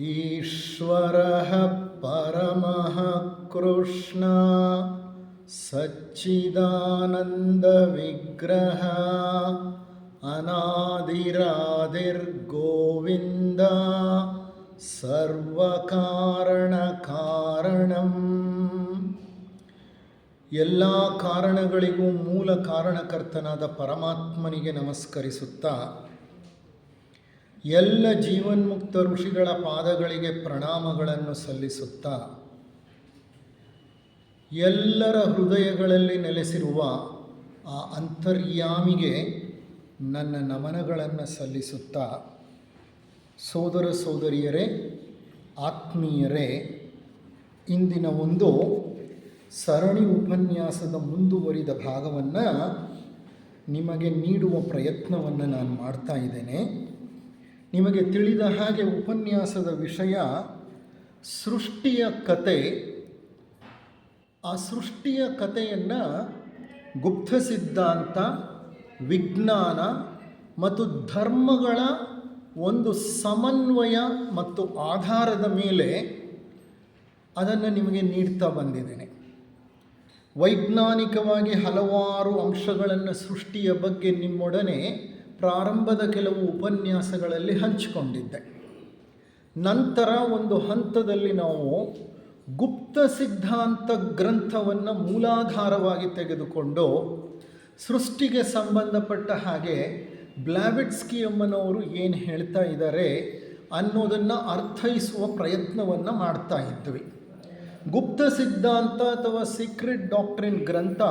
ಈಶ್ವರಃ ಪರಮಃ ಕೃಷ್ಣ ಸಚ್ಚಿದಾನಂದ ವಿಗ್ರಹ ಅನಾದಿರಾದಿರ್ಗೋವಿಂದ ಸರ್ವಕಾರಣ ಕಾರಣಂ. ಎಲ್ಲ ಕಾರಣಗಳಿಗೂ ಮೂಲ ಕಾರಣಕರ್ತನಾದ ಪರಮಾತ್ಮನಿಗೆ ನಮಸ್ಕರಿಸುತ್ತಾ, ಎಲ್ಲ ಜೀವನ್ಮುಕ್ತ ಋಷಿಗಳ ಪಾದಗಳಿಗೆ ಪ್ರಣಾಮಗಳನ್ನು ಸಲ್ಲಿಸುತ್ತಾ, ಎಲ್ಲರ ಹೃದಯಗಳಲ್ಲಿ ನೆಲೆಸಿರುವ ಆ ಅಂತರ್ಯಾಮಿಗೆ ನನ್ನ ನಮನಗಳನ್ನು ಸಲ್ಲಿಸುತ್ತಾ, ಸೋದರ ಸೋದರಿಯರೇ, ಆತ್ಮೀಯರೇ, ಇಂದಿನ ಒಂದು ಸರಣಿ ಉಪನ್ಯಾಸದ ಮುಂದುವರಿದ ಭಾಗವನ್ನು ನಿಮಗೆ ನೀಡುವ ಪ್ರಯತ್ನವನ್ನು ನಾನು ಮಾಡ್ತಾ ಇದ್ದೇನೆ. ನಿಮಗೆ ತಿಳಿದ ಹಾಗೆ ಉಪನ್ಯಾಸದ ವಿಷಯ ಸೃಷ್ಟಿಯ ಕತೆ. ಆ ಸೃಷ್ಟಿಯ ಕಥೆಯನ್ನು ಗುಪ್ತ ಸಿದ್ಧಾಂತ, ವಿಜ್ಞಾನ ಮತ್ತು ಧರ್ಮಗಳ ಒಂದು ಸಮನ್ವಯ ಮತ್ತು ಆಧಾರದ ಮೇಲೆ ಅದನ್ನು ನಿಮಗೆ ನೀಡ್ತಾ ಬಂದಿದ್ದೇನೆ. ವೈಜ್ಞಾನಿಕವಾಗಿ ಹಲವಾರು ಅಂಶಗಳನ್ನು ಸೃಷ್ಟಿಯ ಬಗ್ಗೆ ನಿಮ್ಮೊಡನೆ ಪ್ರಾರಂಭದ ಕೆಲವು ಉಪನ್ಯಾಸಗಳಲ್ಲಿ ಹಂಚಿಕೊಂಡಿದ್ದೆ. ನಂತರ ಒಂದು ಹಂತದಲ್ಲಿ ನಾವು ಗುಪ್ತ ಸಿದ್ಧಾಂತ ಗ್ರಂಥವನ್ನು ಮೂಲಾಧಾರವಾಗಿ ತೆಗೆದುಕೊಂಡು ಸೃಷ್ಟಿಗೆ ಸಂಬಂಧಪಟ್ಟ ಹಾಗೆ ಬ್ಲಾವಿಟ್ಸ್ಕಿ ಅಮ್ಮನವರು ಏನು ಹೇಳ್ತಾ ಇದ್ದಾರೆ ಅನ್ನೋದನ್ನು ಅರ್ಥೈಸುವ ಪ್ರಯತ್ನವನ್ನು ಮಾಡ್ತಾ ಇದ್ವಿ. ಗುಪ್ತ ಸಿದ್ಧಾಂತ ಅಥವಾ ಸೀಕ್ರೆಟ್ ಡಾಕ್ಟ್ರಿನ್ ಗ್ರಂಥ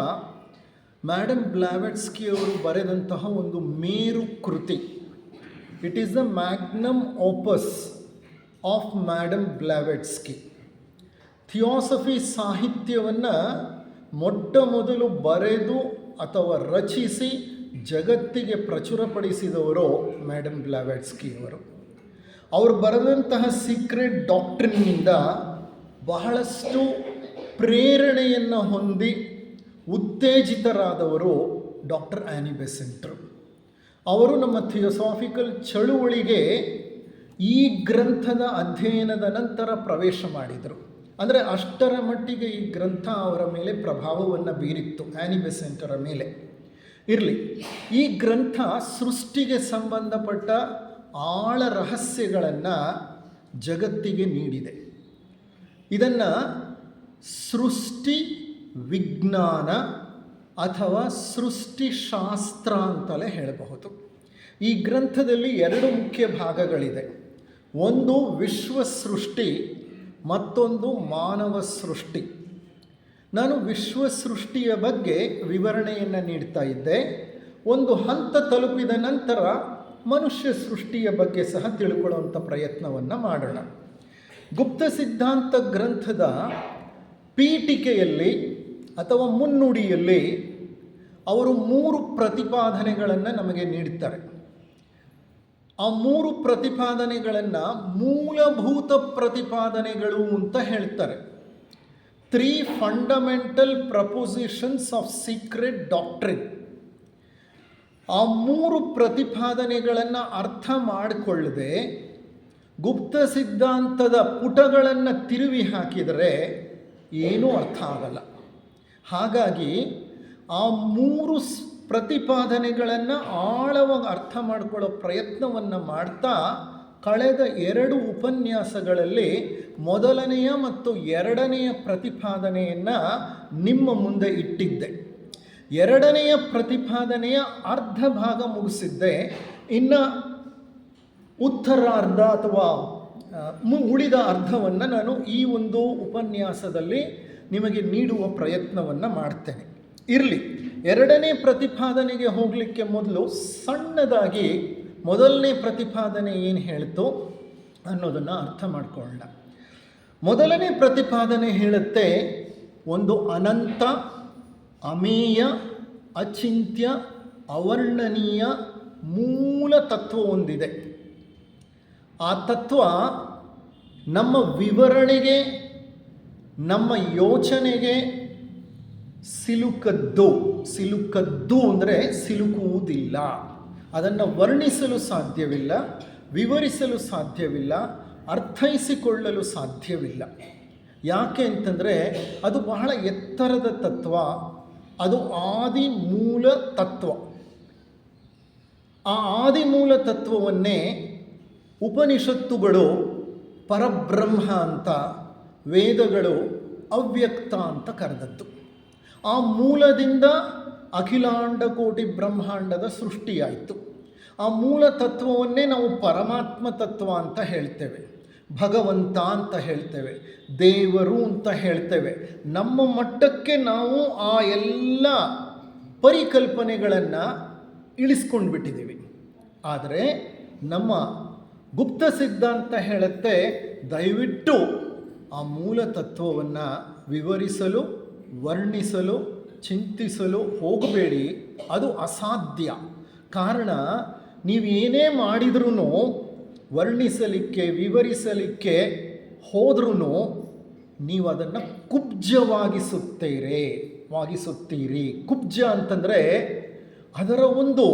ಮ್ಯಾಡಮ್ ಬ್ಲಾವೆಟ್ಸ್ಕಿ ಅವರು ಬರೆದಂತಹ ಒಂದು ಮೇರು ಕೃತಿ. It is the magnum opus of madam Blavatsky. Theosophy ಸಾಹಿತ್ಯವನ್ನು ಮೊಟ್ಟ ಮೊದಲು ಬರೆದು ಅಥವಾ ರಚಿಸಿ ಜಗತ್ತಿಗೆ ಪ್ರಚುರಪಡಿಸಿದವರು ಮ್ಯಾಡಮ್ ಬ್ಲಾವೆಟ್ಸ್ಕಿ ಅವರು. ಅವರು ಬರೆದಂತಹ ಸೀಕ್ರೆಟ್ ಡಾಕ್ಟ್ರಿನ್ನಿಂದ ಬಹಳಷ್ಟು ಪ್ರೇರಣೆಯನ್ನು ಹೊಂದಿ ಉತ್ತೇಜಿತರಾದವರು ಡಾಕ್ಟರ್ ಆ್ಯನಿ ಬೆಸೆಂಟ್ರು. ಅವರು ನಮ್ಮ ಥಿಯೋಸಾಫಿಕಲ್ ಚಳುವಳಿಗೆ ಈ ಗ್ರಂಥದ ಅಧ್ಯಯನದ ನಂತರ ಪ್ರವೇಶ ಮಾಡಿದರು. ಅಂದರೆ ಅಷ್ಟರ ಮಟ್ಟಿಗೆ ಈ ಗ್ರಂಥ ಅವರ ಮೇಲೆ ಪ್ರಭಾವವನ್ನು ಬೀರಿತ್ತು, ಆ್ಯನಿ ಬೆಸೆಂಟರ ಮೇಲೆ. ಇರಲಿ, ಈ ಗ್ರಂಥ ಸೃಷ್ಟಿಗೆ ಸಂಬಂಧಪಟ್ಟ ಆಳ ರಹಸ್ಯಗಳನ್ನು ಜಗತ್ತಿಗೆ ನೀಡಿದೆ. ಇದನ್ನು ಸೃಷ್ಟಿ ವಿಜ್ಞಾನ ಅಥವಾ ಸೃಷ್ಟಿಶಾಸ್ತ್ರ ಅಂತಲೇ ಹೇಳಬಹುದು. ಈ ಗ್ರಂಥದಲ್ಲಿ ಎರಡು ಮುಖ್ಯ ಭಾಗಗಳಿದೆ. ಒಂದು ವಿಶ್ವ ಸೃಷ್ಟಿ, ಮತ್ತೊಂದು ಮಾನವ ಸೃಷ್ಟಿ. ನಾನು ವಿಶ್ವ ಸೃಷ್ಟಿಯ ಬಗ್ಗೆ ವಿವರಣೆಯನ್ನು ನೀಡ್ತಾ ಇದ್ದೆ. ಒಂದು ಹಂತ ತಲುಪಿದ ನಂತರ ಮನುಷ್ಯ ಸೃಷ್ಟಿಯ ಬಗ್ಗೆ ಸಹ ತಿಳ್ಕೊಳ್ಳುವಂಥ ಪ್ರಯತ್ನವನ್ನು ಮಾಡೋಣ. ಗುಪ್ತ ಸಿದ್ಧಾಂತ ಗ್ರಂಥದ ಪೀಠಿಕೆಯಲ್ಲಿ ಅಥವಾ ಮುನ್ನುಡಿಯಲ್ಲಿ ಅವರು 3 ಪ್ರತಿಪಾದನೆಗಳನ್ನು ನಮಗೆ ನೀಡ್ತಾರೆ. ಆ 3 ಪ್ರತಿಪಾದನೆಗಳನ್ನು ಮೂಲಭೂತ ಪ್ರತಿಪಾದನೆಗಳು ಅಂತ ಹೇಳ್ತಾರೆ. 3 fundamental prepositions of secret doctrine. ಆ 3 ಪ್ರತಿಪಾದನೆಗಳನ್ನು ಅರ್ಥ ಮಾಡಿಕೊಳ್ಳದೆ ಗುಪ್ತ ಸಿದ್ಧಾಂತದ ಪುಟಗಳನ್ನು ತಿರುವಿ ಹಾಕಿದರೆ ಏನೂ ಅರ್ಥ ಆಗಲ್ಲ. ಹಾಗಾಗಿ ಆ 3 ಪ್ರತಿಪಾದನೆಗಳನ್ನು ಆಳವಾಗಿ ಅರ್ಥ ಮಾಡಿಕೊಳ್ಳೋ ಪ್ರಯತ್ನವನ್ನು ಮಾಡ್ತಾ ಕಳೆದ 2 ಉಪನ್ಯಾಸಗಳಲ್ಲಿ ಮೊದಲನೆಯ ಮತ್ತು ಎರಡನೆಯ ಪ್ರತಿಪಾದನೆಯನ್ನು ನಿಮ್ಮ ಮುಂದೆ ಇಟ್ಟಿದ್ದೆ. ಎರಡನೆಯ ಪ್ರತಿಪಾದನೆಯ ಅರ್ಧ ಭಾಗ ಮುಗಿಸಿದ್ದೆ. ಇನ್ನು ಉತ್ತರಾರ್ಧ ಅಥವಾ ಉಳಿದ ಅರ್ಧವನ್ನು ನಾನು ಈ ಒಂದು ಉಪನ್ಯಾಸದಲ್ಲಿ ನಿಮಗೆ ನೀಡುವ ಪ್ರಯತ್ನವನ್ನು ಮಾಡ್ತೇನೆ. ಇರಲಿ, ಎರಡನೇ ಪ್ರತಿಪಾದನೆಗೆ ಹೋಗಲಿಕ್ಕೆ ಮೊದಲು ಸಣ್ಣದಾಗಿ ಮೊದಲನೇ ಪ್ರತಿಪಾದನೆ ಏನು ಹೇಳ್ತು ಅನ್ನೋದನ್ನು ಅರ್ಥ ಮಾಡಿಕೊಳ್ಳೋಣ. ಮೊದಲನೇ ಪ್ರತಿಪಾದನೆ ಹೇಳುತ್ತೆ, ಒಂದು ಅನಂತ, ಅಮೇಯ, ಅಚಿಂತ್ಯ, ಅವರ್ಣನೀಯ ಮೂಲ ತತ್ವ ಒಂದಿದೆ. ಆ ತತ್ವ ನಮ್ಮ ವಿವರಣೆಗೆ, ನಮ್ಮ ಯೋಚನೆಗೆ ಸಿಲುಕದ್ದು ಅಂದರೆ ಸಿಲುಕುವುದಿಲ್ಲ. ಅದನ್ನು ವರ್ಣಿಸಲು ಸಾಧ್ಯವಿಲ್ಲ, ವಿವರಿಸಲು ಸಾಧ್ಯವಿಲ್ಲ. ಅರ್ಥೈಸಿಕೊಳ್ಳಲು ಸಾಧ್ಯವಿಲ್ಲ. ಯಾಕೆ ಅಂತಂದರೆ ಅದು ಬಹಳ ಎತ್ತರದ ತತ್ವ, ಅದು ಆದಿ ಮೂಲ ತತ್ವ. ಆ ಆದಿ ಮೂಲ ತತ್ವವನ್ನೇ ಉಪನಿಷತ್ತುಗಳು ಪರಬ್ರಹ್ಮ ಅಂತ, ವೇದಗಳು ಅವ್ಯಕ್ತ ಅಂತ ಕರೆದದ್ದು. ಆ ಮೂಲದಿಂದ ಅಖಿಲಾಂಡ ಕೋಟಿ ಬ್ರಹ್ಮಾಂಡದ ಸೃಷ್ಟಿಯಾಯಿತು. ಆ ಮೂಲ ತತ್ವವನ್ನೇ ನಾವು ಪರಮಾತ್ಮ ತತ್ವ ಅಂತ ಹೇಳ್ತೇವೆ, ಭಗವಂತ ಅಂತ ಹೇಳ್ತೇವೆ, ದೇವರು ಅಂತ ಹೇಳ್ತೇವೆ. ನಮ್ಮ ಮಟ್ಟಕ್ಕೆ ನಾವು ಆ ಎಲ್ಲ ಪರಿಕಲ್ಪನೆಗಳನ್ನು ಇಳಿಸ್ಕೊಂಡು ಬಿಟ್ಟಿದ್ದೀವಿ. ಆದರೆ ನಮ್ಮ ಗುಪ್ತ ಸಿದ್ಧಾಂತ ಹೇಳುತ್ತೆ, ದಯವಿಟ್ಟು ಆ ಮೂಲ ತತ್ವವನ್ನು ವಿವರಿಸಲು, ವರ್ಣಿಸಲು, ಚಿಂತಿಸಲು ಹೋಗಬೇಡಿ. ಅದು ಅಸಾಧ್ಯ. ಕಾರಣ, ನೀವೇನೇ ಮಾಡಿದ್ರೂ ವರ್ಣಿಸಲಿಕ್ಕೆ, ವಿವರಿಸಲಿಕ್ಕೆ ಹೋದ್ರೂ ನೀವು ಅದನ್ನು ವಾಗಿಸುತ್ತೀರಿ. ಕುಬ್ಜ ಅಂತಂದರೆ ಅದರ ಒಂದು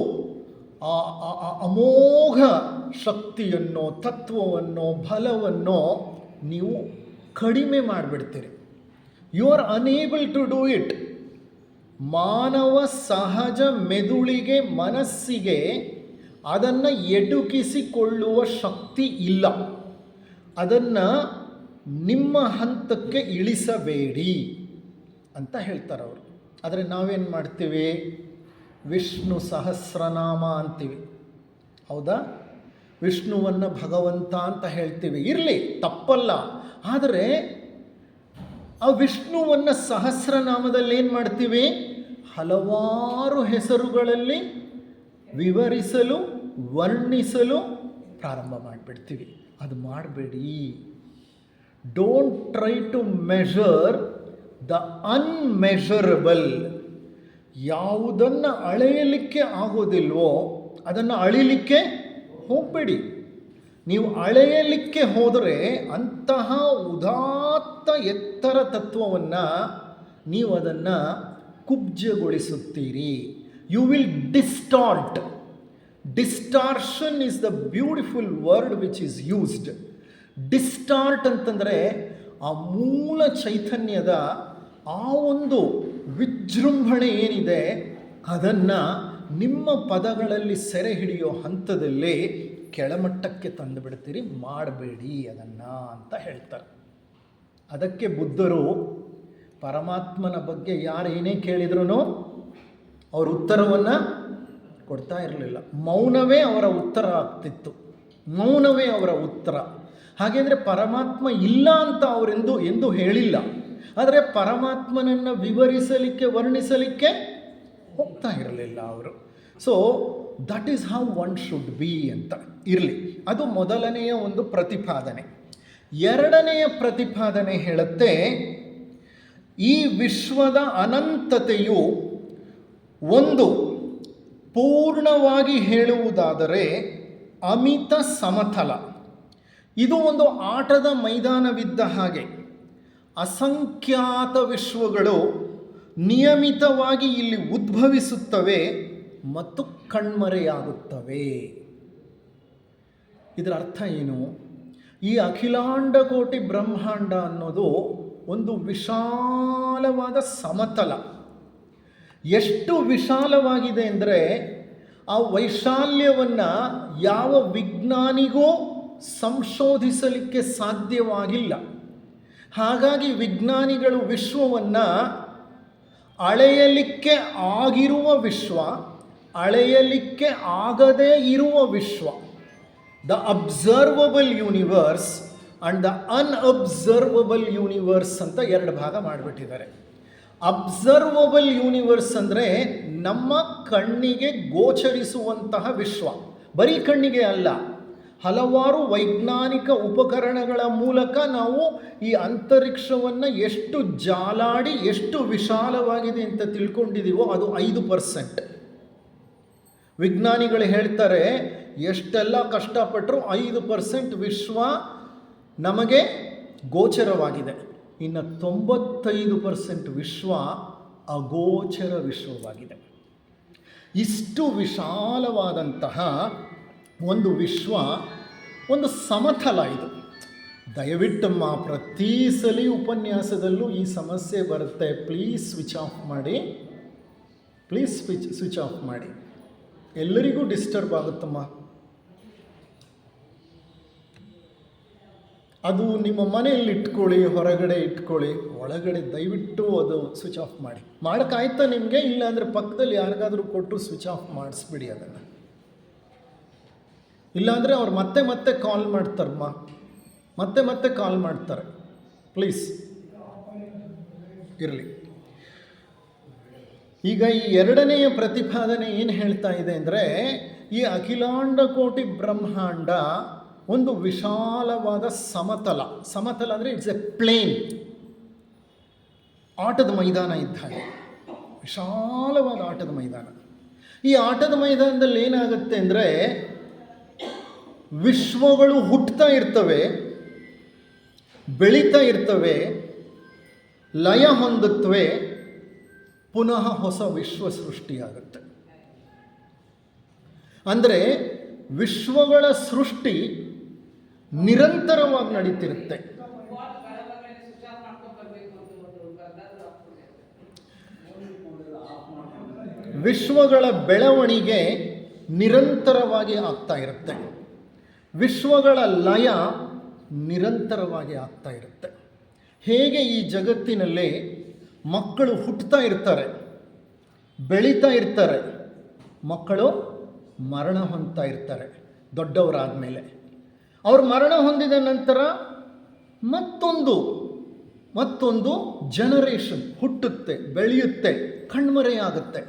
ಅಮೋಘ ಶಕ್ತಿಯನ್ನು, ತತ್ವವನ್ನು, ಬಲವನ್ನು ನೀವು ಕಡಿಮೆ ಮಾಡಿಬಿಡ್ತೀರಿ. You are unable to do it. ಮಾನವ ಸಹಜ ಮೆದುಳಿಗೆ, ಮನಸ್ಸಿಗೆ ಅದನ್ನು ಎಟುಕಿಸಿಕೊಳ್ಳುವ ಶಕ್ತಿ ಇಲ್ಲ. ಅದನ್ನು ನಿಮ್ಮ ಹಂತಕ್ಕೆ ಇಳಿಸಬೇಡಿ ಅಂತ ಹೇಳ್ತಾರೆ ಅವರು. ಆದರೆ ನಾವೇನು ಮಾಡ್ತೀವಿ? ವಿಷ್ಣು ಸಹಸ್ರನಾಮ ಅಂತೀವಿ, ಹೌದಾ? ವಿಷ್ಣುವನ್ನು ಭಗವಂತ ಅಂತ ಹೇಳ್ತೀವಿ. ಇರಲಿ, ತಪ್ಪಲ್ಲ. ಆದರೆ ಆ ವಿಷ್ಣುವನ್ನು ಸಹಸ್ರನಾಮದಲ್ಲಿ ಏನು ಮಾಡ್ತೀವಿ? ಹಲವಾರು ಹೆಸರುಗಳಲ್ಲಿ ವಿವರಿಸಲು, ವರ್ಣಿಸಲು ಪ್ರಾರಂಭ ಮಾಡಿಬಿಡ್ತೀವಿ. ಅದು ಮಾಡಬೇಡಿ. Don't try to measure the unmeasurable. ಯಾವುದನ್ನು ಅಳೆಯಲಿಕ್ಕೆ ಆಗೋದಿಲ್ವೋ ಅದನ್ನು ಅಳಿಲಿಕ್ಕೆ ಹೋಗಬೇಡಿ. ನೀವು ಅಳೆಯಲಿಕ್ಕೆ ಹೋದರೆ ಅಂತಹ ಉದಾತ್ತ ಎತ್ತರ ತತ್ವವನ್ನು ನೀವು ಅದನ್ನು ಕುಬ್ಜಗೊಳಿಸುತ್ತೀರಿ. You will distort. Distortion is the beautiful word which is used. Distort ಅಂತಂದರೆ ಆ ಮೂಲ ಚೈತನ್ಯದ ಆ ಒಂದು ವಿಜೃಂಭಣೆ ಏನಿದೆ ಅದನ್ನು ನಿಮ್ಮ ಪದಗಳಲ್ಲಿ ಸೆರೆ ಹಿಡಿಯೋ ಹಂತದಲ್ಲಿ ಕೆಳಮಟ್ಟಕ್ಕೆ ತಂದು ಬಿಡ್ತೀರಿ. ಮಾಡಬೇಡಿ ಅದನ್ನು ಅಂತ ಹೇಳ್ತಾರೆ. ಅದಕ್ಕೆ ಬುದ್ಧರು ಪರಮಾತ್ಮನ ಬಗ್ಗೆ ಯಾರು ಏನೇ ಕೇಳಿದ್ರೂ ಅವ್ರ ಉತ್ತರವನ್ನು ಕೊಡ್ತಾ ಇರಲಿಲ್ಲ. ಮೌನವೇ ಅವರ ಉತ್ತರ ಆಗ್ತಿತ್ತು. ಮೌನವೇ ಅವರ ಉತ್ತರ. ಹಾಗೆಂದರೆ ಪರಮಾತ್ಮ ಇಲ್ಲ ಅಂತ ಎಂದು ಹೇಳಿಲ್ಲ. ಆದರೆ ಪರಮಾತ್ಮನನ್ನು ವಿವರಿಸಲಿಕ್ಕೆ, ವರ್ಣಿಸಲಿಕ್ಕೆ ಹೋಗ್ತಾ ಇರಲಿಲ್ಲ ಅವರು. So that is how one should be ಅಂತ ಇರಲಿ. ಅದು ಮೊದಲನೆಯ ಒಂದು ಪ್ರತಿಪಾದನೆ. ಎರಡನೆಯ ಪ್ರತಿಪಾದನೆ ಹೇಳುತ್ತೆ, ಈ ವಿಶ್ವದ ಅನಂತತೆಯು ಒಂದು ಪೂರ್ಣವಾಗಿ ಹೇಳುವುದಾದರೆ ಅಮಿತ ಸಮತಲ. ಇದು ಒಂದು ಆಟದ ಮೈದಾನವಿದ್ದ ಹಾಗೆ. ಅಸಂಖ್ಯಾತ ವಿಶ್ವಗಳು ನಿಯಮಿತವಾಗಿ ಇಲ್ಲಿ ಉದ್ಭವಿಸುತ್ತವೆ ಮತ್ತು ಕಣ್ಮರೆಯಾಗುತ್ತವೆ. ಇದರ ಅರ್ಥ ಏನು? ಈ ಅಖಿಲಾಂಡ ಕೋಟಿ ಬ್ರಹ್ಮಾಂಡ ಅನ್ನೋದು ಒಂದು ವಿಶಾಲವಾದ ಸಮತಲ. ಎಷ್ಟು ವಿಶಾಲವಾಗಿದೆ ಅಂದರೆ ಆ ವೈಶಾಲ್ಯವನ್ನು ಯಾವ ವಿಜ್ಞಾನಿಗೂ ಸಂಶೋಧಿಸಲಿಕ್ಕೆ ಸಾಧ್ಯವಾಗಿಲ್ಲ. ಹಾಗಾಗಿ ವಿಜ್ಞಾನಿಗಳು ವಿಶ್ವವನ್ನು ಅಳೆಯಲಿಕ್ಕೆ ಆಗಿರುವ ವಿಶ್ವ, ಅಳೆಯಲಿಕ್ಕೆ ಆಗದೇ ಇರುವ ವಿಶ್ವ, the observable universe and the unobservable universe ಅಂತ ಎರಡು ಭಾಗ ಮಾಡಿಬಿಟ್ಟಿದ್ದಾರೆ. ಅಬ್ಸರ್ವಬಲ್ ಯೂನಿವರ್ಸ್ ಅಂದರೆ ನಮ್ಮ ಕಣ್ಣಿಗೆ ಗೋಚರಿಸುವಂತಹ ವಿಶ್ವ. ಬರೀ ಕಣ್ಣಿಗೆ ಅಲ್ಲ, ಹಲವಾರು ವೈಜ್ಞಾನಿಕ ಉಪಕರಣಗಳ ಮೂಲಕ ನಾವು ಈ ಅಂತರಿಕ್ಷವನ್ನು ಎಷ್ಟು ಜಾಲಾಡಿ ಎಷ್ಟು ವಿಶಾಲವಾಗಿದೆ ಅಂತ ತಿಳ್ಕೊಂಡಿದ್ದೀವೋ ಅದು 5%. ವಿಜ್ಞಾನಿಗಳು ಹೇಳ್ತಾರೆ, ಎಷ್ಟೆಲ್ಲ ಕಷ್ಟಪಟ್ಟರೂ 5% ವಿಶ್ವ ನಮಗೆ ಗೋಚರವಾಗಿದೆ. ಇನ್ನು 95% ವಿಶ್ವ ಅಗೋಚರ ವಿಶ್ವವಾಗಿದೆ. ಇಷ್ಟು ವಿಶಾಲವಾದಂತಹ ಒಂದು ವಿಶ್ವ ಒಂದು ಸಮತಲ ಇದು. ದಯವಿಟ್ಟಮ್ಮ, ಪ್ರತಿ ಸಲ ಉಪನ್ಯಾಸದಲ್ಲೂ ಈ ಸಮಸ್ಯೆ ಬರುತ್ತೆ. ಪ್ಲೀಸ್ ಸ್ವಿಚ್ ಆಫ್ ಮಾಡಿ, ಪ್ಲೀಸ್ ಸ್ವಿಚ್ ಆಫ್ ಮಾಡಿ. ಎಲ್ಲರಿಗೂ ಡಿಸ್ಟರ್ಬ್ ಆಗುತ್ತಮ್ಮ. ಅದು ನಿಮ್ಮ ಮನೆಯಲ್ಲಿ ಇಟ್ಕೊಳ್ಳಿ, ಹೊರಗಡೆ ಇಟ್ಕೊಳ್ಳಿ, ಒಳಗಡೆ ದಯವಿಟ್ಟು ಅದು ಸ್ವಿಚ್ ಆಫ್ ಮಾಡಿ. ಮಾಡೋಕ್ಕಾಯ್ತಾ ನಿಮಗೆ? ಇಲ್ಲಾಂದರೆ ಪಕ್ಕದಲ್ಲಿ ಯಾರಿಗಾದರೂ ಕೊಟ್ಟು ಸ್ವಿಚ್ ಆಫ್ ಮಾಡಿಸ್ಬಿಡಿ ಅದನ್ನು. ಇಲ್ಲಾಂದರೆ ಅವ್ರು ಮತ್ತೆ ಕಾಲ್ ಮಾಡ್ತಾರಮ್ಮ, ಮತ್ತೆ ಕಾಲ್ ಮಾಡ್ತಾರೆ. ಪ್ಲೀಸ್ ಇರಲಿ. ಈಗ ಈ ಎರಡನೆಯ ಪ್ರತಿಪಾದನೆ ಏನು ಹೇಳ್ತಾ ಇದೆ ಅಂದರೆ, ಈ ಅಖಿಲಾಂಡ ಕೋಟಿ ಬ್ರಹ್ಮಾಂಡ ಒಂದು ವಿಶಾಲವಾದ ಸಮತಲ. ಸಮತಲ ಅಂದರೆ ಇಟ್ಸ್ ಎ ಪ್ಲೇನ್, ಆಟದ ಮೈದಾನ ಇದ್ದ ಹಾಗೆ, ವಿಶಾಲವಾದ ಆಟದ ಮೈದಾನ. ಈ ಆಟದ ಮೈದಾನದಲ್ಲಿ ಏನಾಗುತ್ತೆ ಅಂದರೆ, ವಿಶ್ವಗಳು ಹುಟ್ಟುತ್ತಾ ಇರ್ತವೆ, ಬೆಳೀತಾ ಇರ್ತವೆ, ಲಯ ಹೊಂದುತ್ತವೆ, ಪುನಃ ಹೊಸ ವಿಶ್ವ ಸೃಷ್ಟಿಯಾಗುತ್ತೆ. ಅಂದರೆ ವಿಶ್ವಗಳ ಸೃಷ್ಟಿ ನಿರಂತರವಾಗಿ ನಡೀತಿರುತ್ತೆ. ವಿಶ್ವಗಳ ಬೆಳವಣಿಗೆ ನಿರಂತರವಾಗಿ ಆಗ್ತಾ ಇರುತ್ತೆ. ವಿಶ್ವಗಳ ಲಯ ನಿರಂತರವಾಗಿ ಆಗ್ತಾ ಇರುತ್ತೆ. ಹೇಗೆ ಈ ಜಗತ್ತಿನಲ್ಲಿ ಮಕ್ಕಳು ಹುಟ್ಟುತ್ತಾ ಇರ್ತಾರೆ, ಬೆಳೀತಾ ಇರ್ತಾರೆ, ಮಕ್ಕಳು ಮರಣ ಹೊಂದ್ತಾ ಇರ್ತಾರೆ. ದೊಡ್ಡವರಾದ ಮೇಲೆ ಅವರು ಮರಣ ಹೊಂದಿದ ನಂತರ ಮತ್ತೊಂದು ಜನರೇಷನ್ ಹುಟ್ಟುತ್ತೆ, ಬೆಳೆಯುತ್ತೆ, ಕಣ್ಮರೆಯಾಗುತ್ತೆ.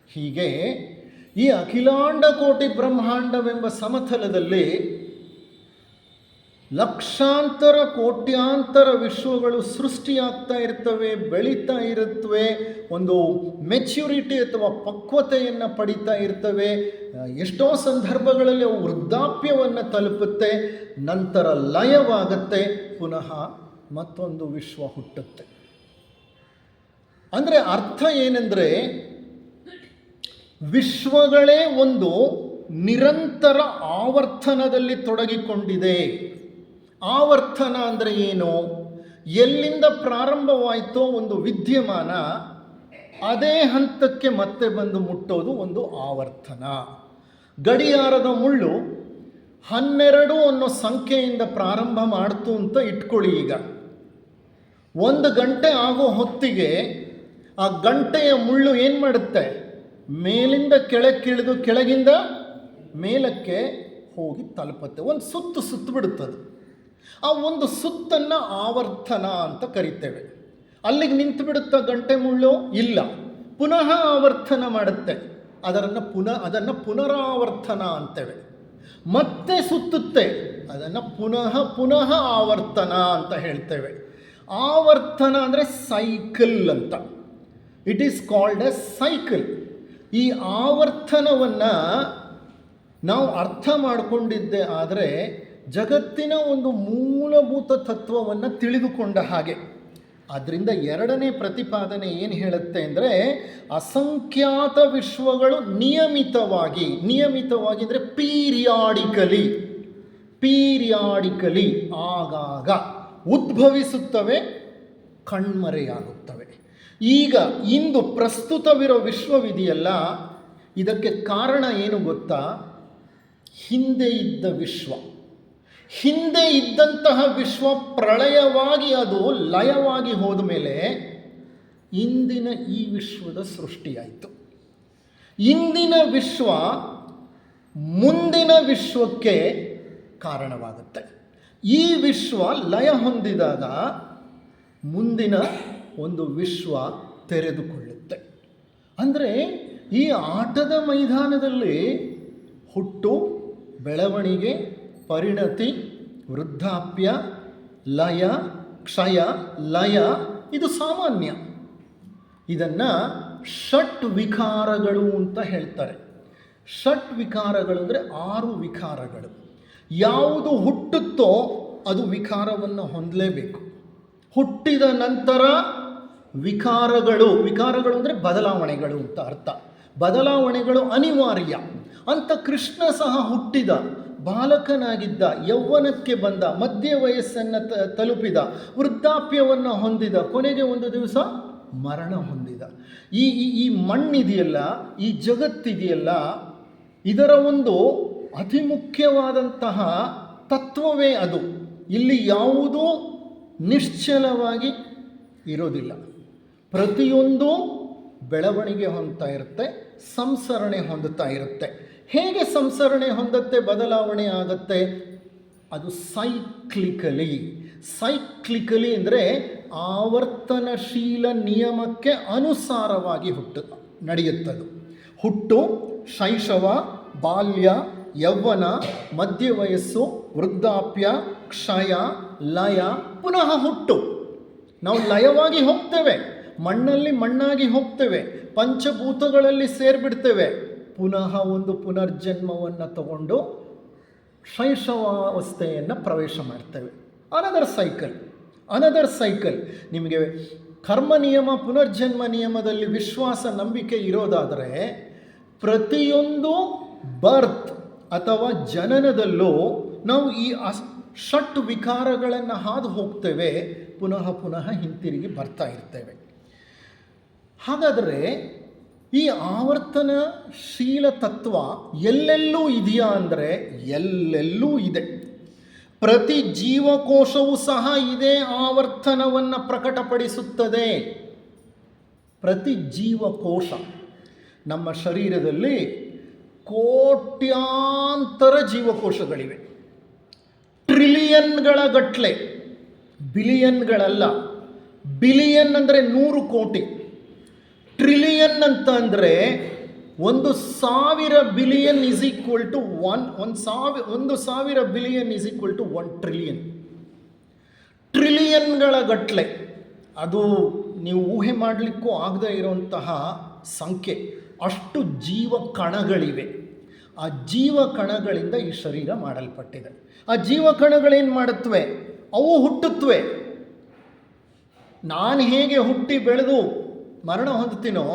ಹೀಗೆ ಈ ಅಖಿಲಾಂಡ ಕೋಟಿ ಬ್ರಹ್ಮಾಂಡವೆಂಬ ಸಮತಲದಲ್ಲಿ ಲಕ್ಷಾಂತರ ಕೋಟ್ಯಾಂತರ ವಿಶ್ವಗಳು ಸೃಷ್ಟಿಯಾಗ್ತಾ ಇರ್ತವೆ, ಬೆಳೀತಾ ಇರುತ್ತವೆ, ಒಂದು ಮೆಚ್ಯೂರಿಟಿ ಅಥವಾ ಪಕ್ವತೆಯನ್ನು ಪಡಿತಾ ಇರ್ತವೆ. ಎಷ್ಟೋ ಸಂದರ್ಭಗಳಲ್ಲಿ ಅವು ವೃದ್ಧಾಪ್ಯವನ್ನು ತಲುಪುತ್ತೆ, ನಂತರ ಲಯವಾಗುತ್ತೆ, ಪುನಃ ಮತ್ತೊಂದು ವಿಶ್ವ ಹುಟ್ಟುತ್ತೆ. ಅಂದರೆ ಅರ್ಥ ಏನೆಂದರೆ, ವಿಶ್ವಗಳೇ ಒಂದು ನಿರಂತರ ಆವರ್ತನದಲ್ಲಿ ತೊಡಗಿಕೊಂಡಿದೆ. ಆವರ್ತನ ಅಂದರೆ ಏನು? ಎಲ್ಲಿಂದ ಪ್ರಾರಂಭವಾಯಿತೋ ಒಂದು ವಿದ್ಯಮಾನ, ಅದೇ ಹಂತಕ್ಕೆ ಮತ್ತೆ ಬಂದು ಮುಟ್ಟೋದು ಒಂದು ಆವರ್ತನ. ಗಡಿಯಾರದ ಮುಳ್ಳು 12 ಅನ್ನೋ ಸಂಖ್ಯೆಯಿಂದ ಪ್ರಾರಂಭ ಮಾಡ್ತು ಅಂತ ಇಟ್ಕೊಳ್ಳಿ. ಈಗ 1 ಗಂಟೆ ಆಗೋ ಹೊತ್ತಿಗೆ ಆ ಗಂಟೆಯ ಮುಳ್ಳು ಏನು ಮಾಡುತ್ತೆ? ಮೇಲಿಂದ ಕೆಳಕ್ಕಿಳಿದು ಕೆಳಗಿಂದ ಮೇಲಕ್ಕೆ ಹೋಗಿ ತಲುಪುತ್ತೆ. ಒಂದು ಸುತ್ತು ಬಿಡುತ್ತದೆ. ಆ ಒಂದು ಸುತ್ತನ್ನು ಆವರ್ತನ ಅಂತ ಕರಿತೇವೆ. ಅಲ್ಲಿಗೆ ನಿಂತು ಬಿಡುತ್ತಾ ಗಂಟೆ ಮುಳ್ಳು? ಇಲ್ಲ, ಪುನಃ ಆವರ್ತನ ಮಾಡುತ್ತೆ. ಅದನ್ನು ಪುನರಾವರ್ತನ ಅಂತೇವೆ. ಮತ್ತೆ ಸುತ್ತುತ್ತೆ, ಅದನ್ನು ಪುನಃ ಆವರ್ತನ ಅಂತ ಹೇಳ್ತೇವೆ. ಆವರ್ತನ ಅಂದರೆ ಸೈಕಲ್ ಅಂತ. It is called A cycle. ಈ ಆವರ್ತನವನ್ನು ನಾವು ಅರ್ಥ ಮಾಡಿಕೊಂಡಿದ್ದೆ ಆದರೆ ಜಗತ್ತಿನ ಒಂದು ಮೂಲಭೂತ ತತ್ವವನ್ನು ತಿಳಿದುಕೊಂಡ ಹಾಗೆ. ಆದ್ದರಿಂದ ಎರಡನೇ ಪ್ರತಿಪಾದನೆ ಏನು ಹೇಳುತ್ತೆ ಅಂದರೆ, ಅಸಂಖ್ಯಾತ ವಿಶ್ವಗಳು ನಿಯಮಿತವಾಗಿ ಅಂದರೆ ಪೀರಿಯಾಡಿಕಲಿ ಆಗಾಗ ಉದ್ಭವಿಸುತ್ತವೆ, ಕಣ್ಮರೆಯಾಗುತ್ತವೆ. ಈಗ ಇಂದು ಪ್ರಸ್ತುತವಿರೋ ವಿಶ್ವವಿದೆಯಲ್ಲ, ಇದಕ್ಕೆ ಕಾರಣ ಏನು ಗೊತ್ತಾ? ಹಿಂದೆ ಇದ್ದಂತಹ ವಿಶ್ವ ಪ್ರಳಯವಾಗಿ ಅದು ಲಯವಾಗಿ ಹೋದ ಮೇಲೆ ಇಂದಿನ ಈ ವಿಶ್ವದ ಸೃಷ್ಟಿಯಾಯಿತು. ಇಂದಿನ ವಿಶ್ವ ಮುಂದಿನ ವಿಶ್ವಕ್ಕೆ ಕಾರಣವಾಗುತ್ತೆ. ಈ ವಿಶ್ವ ಲಯ ಹೊಂದಿದಾಗ ಮುಂದಿನ ಒಂದು ವಿಶ್ವ ತೆರೆದುಕೊಳ್ಳುತ್ತೆ. ಅಂದರೆ ಈ ಆಟದ ಮೈದಾನದಲ್ಲಿ ಹುಟ್ಟು, ಬೆಳವಣಿಗೆ, ಪರಿಣತಿ, ವೃದ್ಧಾಪ್ಯ, ಲಯ, ಕ್ಷಯ, ಲಯ ಇದು ಸಾಮಾನ್ಯ. ಇದನ್ನು ಷಟ್ ವಿಕಾರಗಳು ಅಂತ ಹೇಳ್ತಾರೆ. ಷಟ್ ವಿಕಾರಗಳು ಅಂದರೆ 6 ವಿಕಾರಗಳು. ಯಾವುದು ಹುಟ್ಟುತ್ತೋ ಅದು ವಿಕಾರವನ್ನು ಹೊಂದಲೇಬೇಕು. ಹುಟ್ಟಿದ ನಂತರ ವಿಕಾರಗಳು ಅಂದರೆ ಬದಲಾವಣೆಗಳು ಅಂತ ಅರ್ಥ. ಬದಲಾವಣೆಗಳು ಅನಿವಾರ್ಯ ಅಂತ. ಕೃಷ್ಣ ಸಹ ಹುಟ್ಟಿದ, ಬಾಲಕನಾಗಿದ್ದ, ಯೌವನಕ್ಕೆ ಬಂದ, ಮಧ್ಯ ವಯಸ್ಸನ್ನು ತಲುಪಿದ, ವೃದ್ಧಾಪ್ಯವನ್ನು ಹೊಂದಿದ, ಕೊನೆಗೆ ಒಂದು ದಿವಸ ಮರಣ ಹೊಂದಿದ. ಈ ಮಣ್ಣಿದೆಯಲ್ಲ, ಈ ಜಗತ್ತಿದೆಯಲ್ಲ, ಇದರ ಒಂದು ಅತಿ ಮುಖ್ಯವಾದಂತಹ ತತ್ವವೇ ಅದು. ಇಲ್ಲಿ ಯಾವುದೂ ನಿಶ್ಚಲವಾಗಿ ಇರೋದಿಲ್ಲ. ಪ್ರತಿಯೊಂದು ಬೆಳವಣಿಗೆ ಹೊಂದ್ತಾ ಇರುತ್ತೆ, ಸಂಸರಣೆ ಹೊಂದುತ್ತಾ ಇರುತ್ತೆ. ಹೇಗೆ ಸಂಸರಣೆ ಹೊಂದುತ್ತೆ, ಬದಲಾವಣೆ ಆಗುತ್ತೆ? ಅದು ಸೈಕ್ಲಿಕಲಿ ಅಂದರೆ ಆವರ್ತನಶೀಲ ನಿಯಮಕ್ಕೆ ಅನುಸಾರವಾಗಿ ನಡೆಯುತ್ತದು. ಹುಟ್ಟು, ಶೈಶವ, ಬಾಲ್ಯ, ಯೌವನ, ಮಧ್ಯ ವಯಸ್ಸು, ವೃದ್ಧಾಪ್ಯ, ಕ್ಷಯ, ಲಯ, ಪುನಃ ಹುಟ್ಟು. ನಾವು ಲಯವಾಗಿ ಹೋಗ್ತೇವೆ, ಮಣ್ಣಲ್ಲಿ ಮಣ್ಣಾಗಿ ಹೋಗ್ತೇವೆ, ಪಂಚಭೂತಗಳಲ್ಲಿ ಸೇರಿಬಿಡ್ತೇವೆ, ಪುನಃ ಒಂದು ಪುನರ್ಜನ್ಮವನ್ನು ತಗೊಂಡು ಶೈಶವಾವಸ್ಥೆಯನ್ನು ಪ್ರವೇಶ ಮಾಡ್ತೇವೆ. Another cycle. ನಿಮಗೆ ಕರ್ಮ ನಿಯಮ, ಪುನರ್ಜನ್ಮ ನಿಯಮದಲ್ಲಿ ವಿಶ್ವಾಸ, ನಂಬಿಕೆ ಇರೋದಾದರೆ ಪ್ರತಿಯೊಂದು ಬರ್ತ್ ಅಥವಾ ಜನನದಲ್ಲೂ ನಾವು ಈ ಷಟ್ ವಿಕಾರಗಳನ್ನು ಹಾದು ಹೋಗ್ತೇವೆ, ಪುನಃ ಹಿಂತಿರುಗಿ ಬರ್ತಾ ಇರ್ತೇವೆ. ಹಾಗಾದರೆ ಈ ಆವರ್ತನಶೀಲ ತತ್ವ ಎಲ್ಲೆಲ್ಲೂ ಇದೆಯಾ ಅಂದರೆ ಎಲ್ಲೆಲ್ಲೂ ಇದೆ. ಪ್ರತಿ ಜೀವಕೋಶವೂ ಸಹ ಇದೇ ಆವರ್ತನವನ್ನು ಪ್ರಕಟಪಡಿಸುತ್ತದೆ. ಪ್ರತಿ ಜೀವಕೋಶ, ನಮ್ಮ ಶರೀರದಲ್ಲಿ ಕೋಟ್ಯಾಂತರ ಜೀವಕೋಶಗಳಿವೆ, ಟ್ರಿಲಿಯನ್ಗಳ ಗಟ್ಟಲೆ, ಬಿಲಿಯನ್ಗಳಲ್ಲ. ಬಿಲಿಯನ್ ಅಂದರೆ 100 ಕೋಟಿ, ಟ್ರಿಲಿಯನ್ ಅಂತ ಅಂದರೆ 1,000 billion is equal to 1,000 billion is equal to 1 trillion. ಟ್ರಿಲಿಯನ್ಗಳ ಗಟ್ಟಲೆ, ಅದು ನೀವು ಊಹೆ ಮಾಡಲಿಕ್ಕೂ ಆಗದೇ ಇರುವಂತಹ ಸಂಖ್ಯೆ. ಅಷ್ಟು ಜೀವ ಕಣಗಳಿವೆ. ಆ ಜೀವ ಕಣಗಳಿಂದ ಈ ಶರೀರ ಮಾಡಲ್ಪಟ್ಟಿದೆ. ಆ ಜೀವ ಕಣಗಳೇನು ಮಾಡುತ್ತವೆ? ಅವು ಹುಟ್ಟುತ್ತವೆ. ನಾನು ಹೇಗೆ ಹುಟ್ಟಿ ಬೆಳೆದು ಮರಣ ಹೊಂದುತ್ತೀನೋ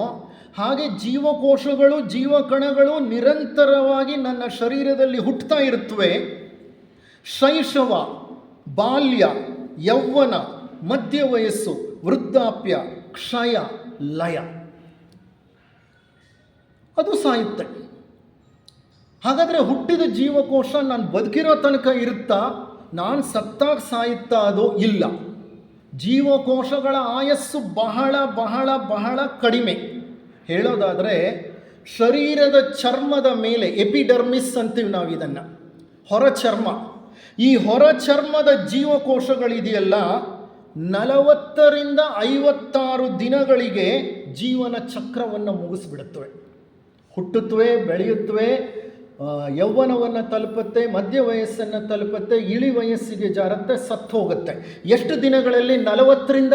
ಹಾಗೆ ಜೀವಕೋಶಗಳು, ಜೀವಕಣಗಳು ನಿರಂತರವಾಗಿ ನನ್ನ ಶರೀರದಲ್ಲಿ ಹುಟ್ಟುತ್ತಾ ಇರುತ್ತವೆ. ಶೈಶವ, ಬಾಲ್ಯ, ಯೌವನ, ಮಧ್ಯ ವಯಸ್ಸು, ವೃದ್ಧಾಪ್ಯ, ಕ್ಷಯ, ಲಯ, ಅದು ಸಾಯುತ್ತೆ. ಹಾಗಾದರೆ ಹುಟ್ಟಿದ ಜೀವಕೋಶ ನಾನು ಬದುಕಿರೋ ತನಕ ಇರುತ್ತಾ, ನಾನು ಸತ್ತಾಗ ಸಾಯುತ್ತಾ? ಅದು ಇಲ್ಲ. ಜೀವಕೋಶಗಳ ಆಯಸ್ಸು ಬಹಳ ಬಹಳ ಬಹಳ ಕಡಿಮೆ. ಹೇಳೋದಾದರೆ ಶರೀರದ ಚರ್ಮದ ಮೇಲೆ, ಎಪಿಡರ್ಮಿಸ್ ಅಂತೀವಿ ನಾವು ಇದನ್ನು, ಹೊರ ಚರ್ಮ. ಈ ಹೊರ ಚರ್ಮದ ಜೀವಕೋಶಗಳಿದೆಯಲ್ಲ, 40 ರಿಂದ 56 ದಿನಗಳಿಗೆ ಜೀವನ ಚಕ್ರವನ್ನು ಮುಗಿಸ್ಬಿಡುತ್ತವೆ. ಹುಟ್ಟುತ್ತವೆ, ಬೆಳೆಯುತ್ತವೆ, ಯೌವನವನ್ನು ತಲುಪುತ್ತೆ, ಮಧ್ಯ ವಯಸ್ಸನ್ನು ತಲುಪುತ್ತೆ, ಇಳಿ ವಯಸ್ಸಿಗೆ ಜಾರತ್ತೆ, ಸತ್ತು ಹೋಗುತ್ತೆ. ಎಷ್ಟು ದಿನಗಳಲ್ಲಿ? 40 ರಿಂದ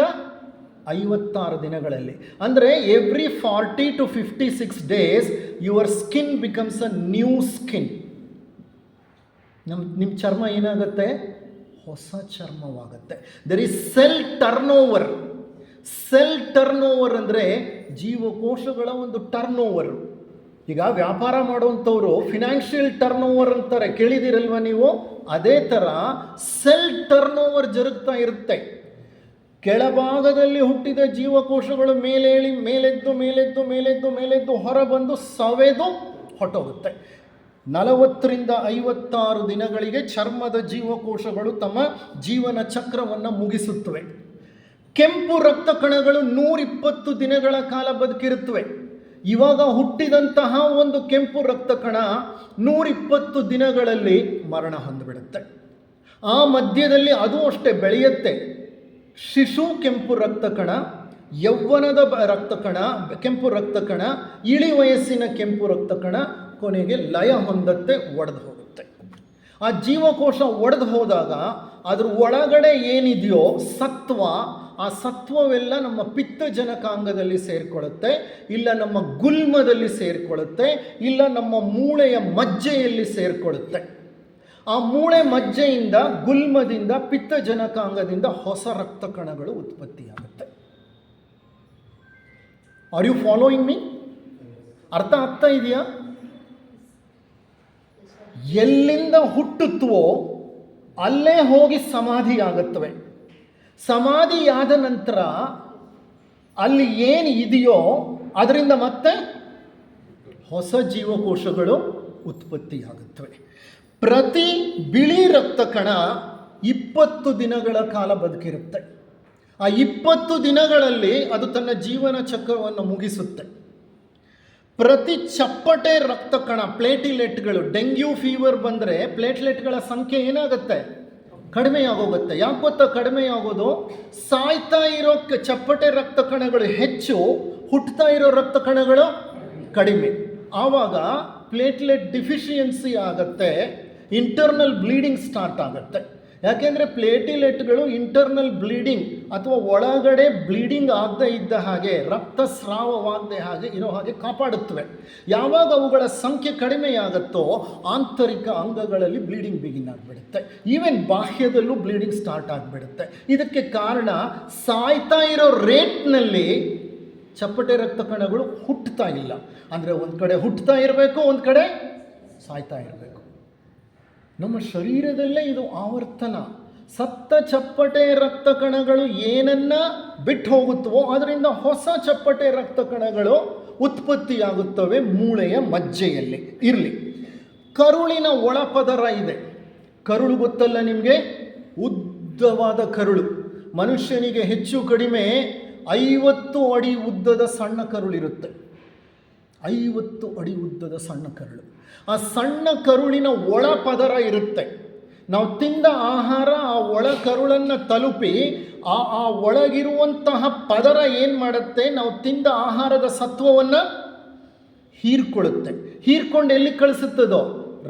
56 ದಿನಗಳಲ್ಲಿ. ಅಂದರೆ every 40 to 56 days your skin becomes a new skin. ನಿಮ್ಮ ಚರ್ಮ ಏನಾಗುತ್ತೆ? ಹೊಸ ಚರ್ಮವಾಗುತ್ತೆ. There is cell turnover ಅಂದರೆ ಜೀವಕೋಶಗಳ ಒಂದು ಟರ್ನ್ ಓವರ್. ಈಗ ವ್ಯಾಪಾರ ಮಾಡುವಂಥವ್ರು ಫಿನಾನ್ಷಿಯಲ್ ಟರ್ನ್ ಓವರ್ ಅಂತಾರೆ, ಕೇಳಿದಿರಲ್ವ ನೀವು? ಅದೇ ಥರ ಸೆಲ್ ಟರ್ನ್ ಓವರ್ ಜರುಗ್ತಾ ಇರುತ್ತೆ. ಕೆಳಭಾಗದಲ್ಲಿ ಹುಟ್ಟಿದ ಜೀವಕೋಶಗಳು ಮೇಲೆದ್ದು ಹೊರಬಂದು ಸವೆದು ಹೊಟ್ಟೋಗುತ್ತೆ. 40 ರಿಂದ 56 ದಿನಗಳಿಗೆ ಚರ್ಮದ ಜೀವಕೋಶಗಳು ತಮ್ಮ ಜೀವನ ಚಕ್ರವನ್ನು ಮುಗಿಸುತ್ತವೆ. ಕೆಂಪು ರಕ್ತ ಕಣಗಳು 120 ದಿನಗಳ ಕಾಲ ಬದುಕಿರುತ್ತವೆ. ಇವಾಗ ಹುಟ್ಟಿದಂತಹ ಒಂದು ಕೆಂಪು ರಕ್ತ ಕಣ 120 ದಿನಗಳಲ್ಲಿ ಮರಣ ಹೊಂದಿಬಿಡುತ್ತೆ. ಆ ಮಧ್ಯದಲ್ಲಿ ಅದು ಅಷ್ಟೇ ಬೆಳೆಯುತ್ತೆ. ಶಿಶು ಕೆಂಪು ರಕ್ತ ಕಣ, ಯೌವನದ ಕೆಂಪು ರಕ್ತ ಕಣ, ಇಳಿ ವಯಸ್ಸಿನ ಕೆಂಪು ರಕ್ತ ಕಣ, ಕೊನೆಗೆ ಲಯ ಹೊಂದತ್ತೆ, ಒಡೆದು ಹೋಗುತ್ತೆ. ಆ ಜೀವಕೋಶ ಒಡೆದು ಹೋದಾಗ ಅದ್ರ ಒಳಗಡೆ ಏನಿದೆಯೋ ಸತ್ವ, ಆ ಸತ್ವವೆಲ್ಲ ನಮ್ಮ ಪಿತ್ತಜನಕಾಂಗದಲ್ಲಿ ಸೇರಿಕೊಳ್ಳುತ್ತೆ, ಇಲ್ಲ ನಮ್ಮ ಗುಲ್ಮದಲ್ಲಿ ಸೇರಿಕೊಳ್ಳುತ್ತೆ, ಇಲ್ಲ ನಮ್ಮ ಮೂಳೆಯ ಮಜ್ಜೆಯಲ್ಲಿ ಸೇರಿಕೊಳ್ಳುತ್ತೆ. ಆ ಮೂಳೆ ಮಜ್ಜೆಯಿಂದ, ಗುಲ್ಮದಿಂದ, ಪಿತ್ತಜನಕಾಂಗದಿಂದ ಹೊಸ ರಕ್ತ ಕಣಗಳು ಉತ್ಪತ್ತಿಯಾಗುತ್ತೆ. Are you following me? ಅರ್ಥ ಆಗ್ತಾ ಇದೆಯಾ? ಎಲ್ಲಿಂದ ಹುಟ್ಟುತ್ತವೋ ಅಲ್ಲೇ ಹೋಗಿ ಸಮಾಧಿಯಾಗುತ್ತವೆ. ಸಮಾಧಿಯಾದ ನಂತರ ಅಲ್ಲಿ ಏನು ಇದೆಯೋ ಅದರಿಂದ ಮತ್ತೆ ಹೊಸ ಜೀವಕೋಶಗಳು ಉತ್ಪತ್ತಿಯಾಗುತ್ತವೆ. ಪ್ರತಿ ಬಿಳಿ ರಕ್ತ ಕಣ 20 ದಿನಗಳ ಕಾಲ ಬದುಕಿರುತ್ತೆ. ಆ 20 ದಿನಗಳಲ್ಲಿ ಅದು ತನ್ನ ಜೀವನ ಚಕ್ರವನ್ನು ಮುಗಿಸುತ್ತೆ. ಪ್ರತಿ ಚಪ್ಪಟೆ ರಕ್ತ ಕಣ, ಪ್ಲೇಟಿಲೆಟ್ಗಳು, ಡೆಂಗ್ಯೂ ಫೀವರ್ ಬಂದರೆ ಪ್ಲೇಟ್ಲೆಟ್ಗಳ ಸಂಖ್ಯೆ ಏನಾಗುತ್ತೆ? ಕಡಿಮೆಯಾಗೋಗುತ್ತೆ. ಯಾಕೆ ಗೊತ್ತಾ ಕಡಿಮೆಯಾಗೋದು? ಸಾಯ್ತಾ ಇರೋ ಚಪ್ಪಟೆ ರಕ್ತ ಕಣಗಳು ಹೆಚ್ಚು, ಹುಟ್ಟುತ್ತಾ ಇರೋ ರಕ್ತ ಕಣಗಳು ಕಡಿಮೆ. ಆವಾಗ ಪ್ಲೇಟ್ಲೆಟ್ ಡಿಫಿಷಿಯನ್ಸಿ ಆಗುತ್ತೆ, ಇಂಟರ್ನಲ್ ಬ್ಲೀಡಿಂಗ್ ಸ್ಟಾರ್ಟ್ ಆಗುತ್ತೆ. ಯಾಕೆಂದರೆ ಪ್ಲೇಟಿಲೆಟ್ಗಳು ಇಂಟರ್ನಲ್ ಬ್ಲೀಡಿಂಗ್ ಅಥವಾ ಒಳಗಡೆ ಬ್ಲೀಡಿಂಗ್ ಆಗದೆ ಇದ್ದ ಹಾಗೆ, ರಕ್ತಸ್ರಾವವಾಗದೆ ಹಾಗೆ ಇರೋ ಹಾಗೆ ಕಾಪಾಡುತ್ತವೆ. ಯಾವಾಗ ಅವುಗಳ ಸಂಖ್ಯೆ ಕಡಿಮೆಯಾಗುತ್ತೋ ಆಂತರಿಕ ಅಂಗಗಳಲ್ಲಿ ಬ್ಲೀಡಿಂಗ್ ಬಿಗಿನ್ ಆಗಿಬಿಡುತ್ತೆ. ಈವನ್ ಬಾಹ್ಯದಲ್ಲೂ ಬ್ಲೀಡಿಂಗ್ ಸ್ಟಾರ್ಟ್ ಆಗಿಬಿಡುತ್ತೆ. ಇದಕ್ಕೆ ಕಾರಣ ಸಾಯ್ತಾ ಇರೋ ರೇಟ್ನಲ್ಲಿ ಚಪ್ಪಟೆ ರಕ್ತ ಕಣಗಳು ಹುಟ್ಟುತ್ತಾ ಇಲ್ಲ. ಅಂದರೆ ಒಂದು ಕಡೆ ಹುಟ್ಟುತ್ತಾ ಇರಬೇಕು, ಒಂದು ಕಡೆ ಸಾಯ್ತಾ ಇರಬೇಕು. ನಮ್ಮ ಶರೀರದಲ್ಲೇ ಇದು ಆವರ್ತನ. ಸತ್ತ ಚಪ್ಪಟೆ ರಕ್ತ ಕಣಗಳು ಏನನ್ನ ಬಿಟ್ಟು ಹೋಗುತ್ತವೋ ಅದರಿಂದ ಹೊಸ ಚಪ್ಪಟೆ ರಕ್ತ ಕಣಗಳು ಉತ್ಪತ್ತಿಯಾಗುತ್ತವೆ ಮೂಳೆಯ ಮಜ್ಜೆಯಲ್ಲಿ. ಇರಲಿ, ಕರುಳಿನ ಒಳಪದರ ಇದೆ. ಕರುಳು ಗೊತ್ತಲ್ಲ ನಿಮಗೆ? ಉದ್ದವಾದ ಕರುಳು. ಮನುಷ್ಯನಿಗೆ ಹೆಚ್ಚು ಕಡಿಮೆ 50 ಅಡಿ ಉದ್ದದ ಸಣ್ಣ ಕರುಳಿರುತ್ತೆ. 50 ಅಡಿ ಉದ್ದದ ಸಣ್ಣ ಕರುಳು. ಆ ಸಣ್ಣ ಕರುಳಿನ ಒಳಪದರ ಇರುತ್ತೆ. ನಾವು ತಿಂದ ಆಹಾರ ಆ ಒಳ ಕರುಳನ್ನು ತಲುಪಿ ಆ ಒಳಗಿರುವಂತಹ ಪದರ ಏನು ಮಾಡುತ್ತೆ? ನಾವು ತಿಂದ ಆಹಾರದ ಸತ್ವವನ್ನು ಹೀರ್ಕೊಳ್ಳುತ್ತೆ. ಹೀರ್ಕೊಂಡು ಎಲ್ಲಿ ಕಳಿಸುತ್ತದೋ?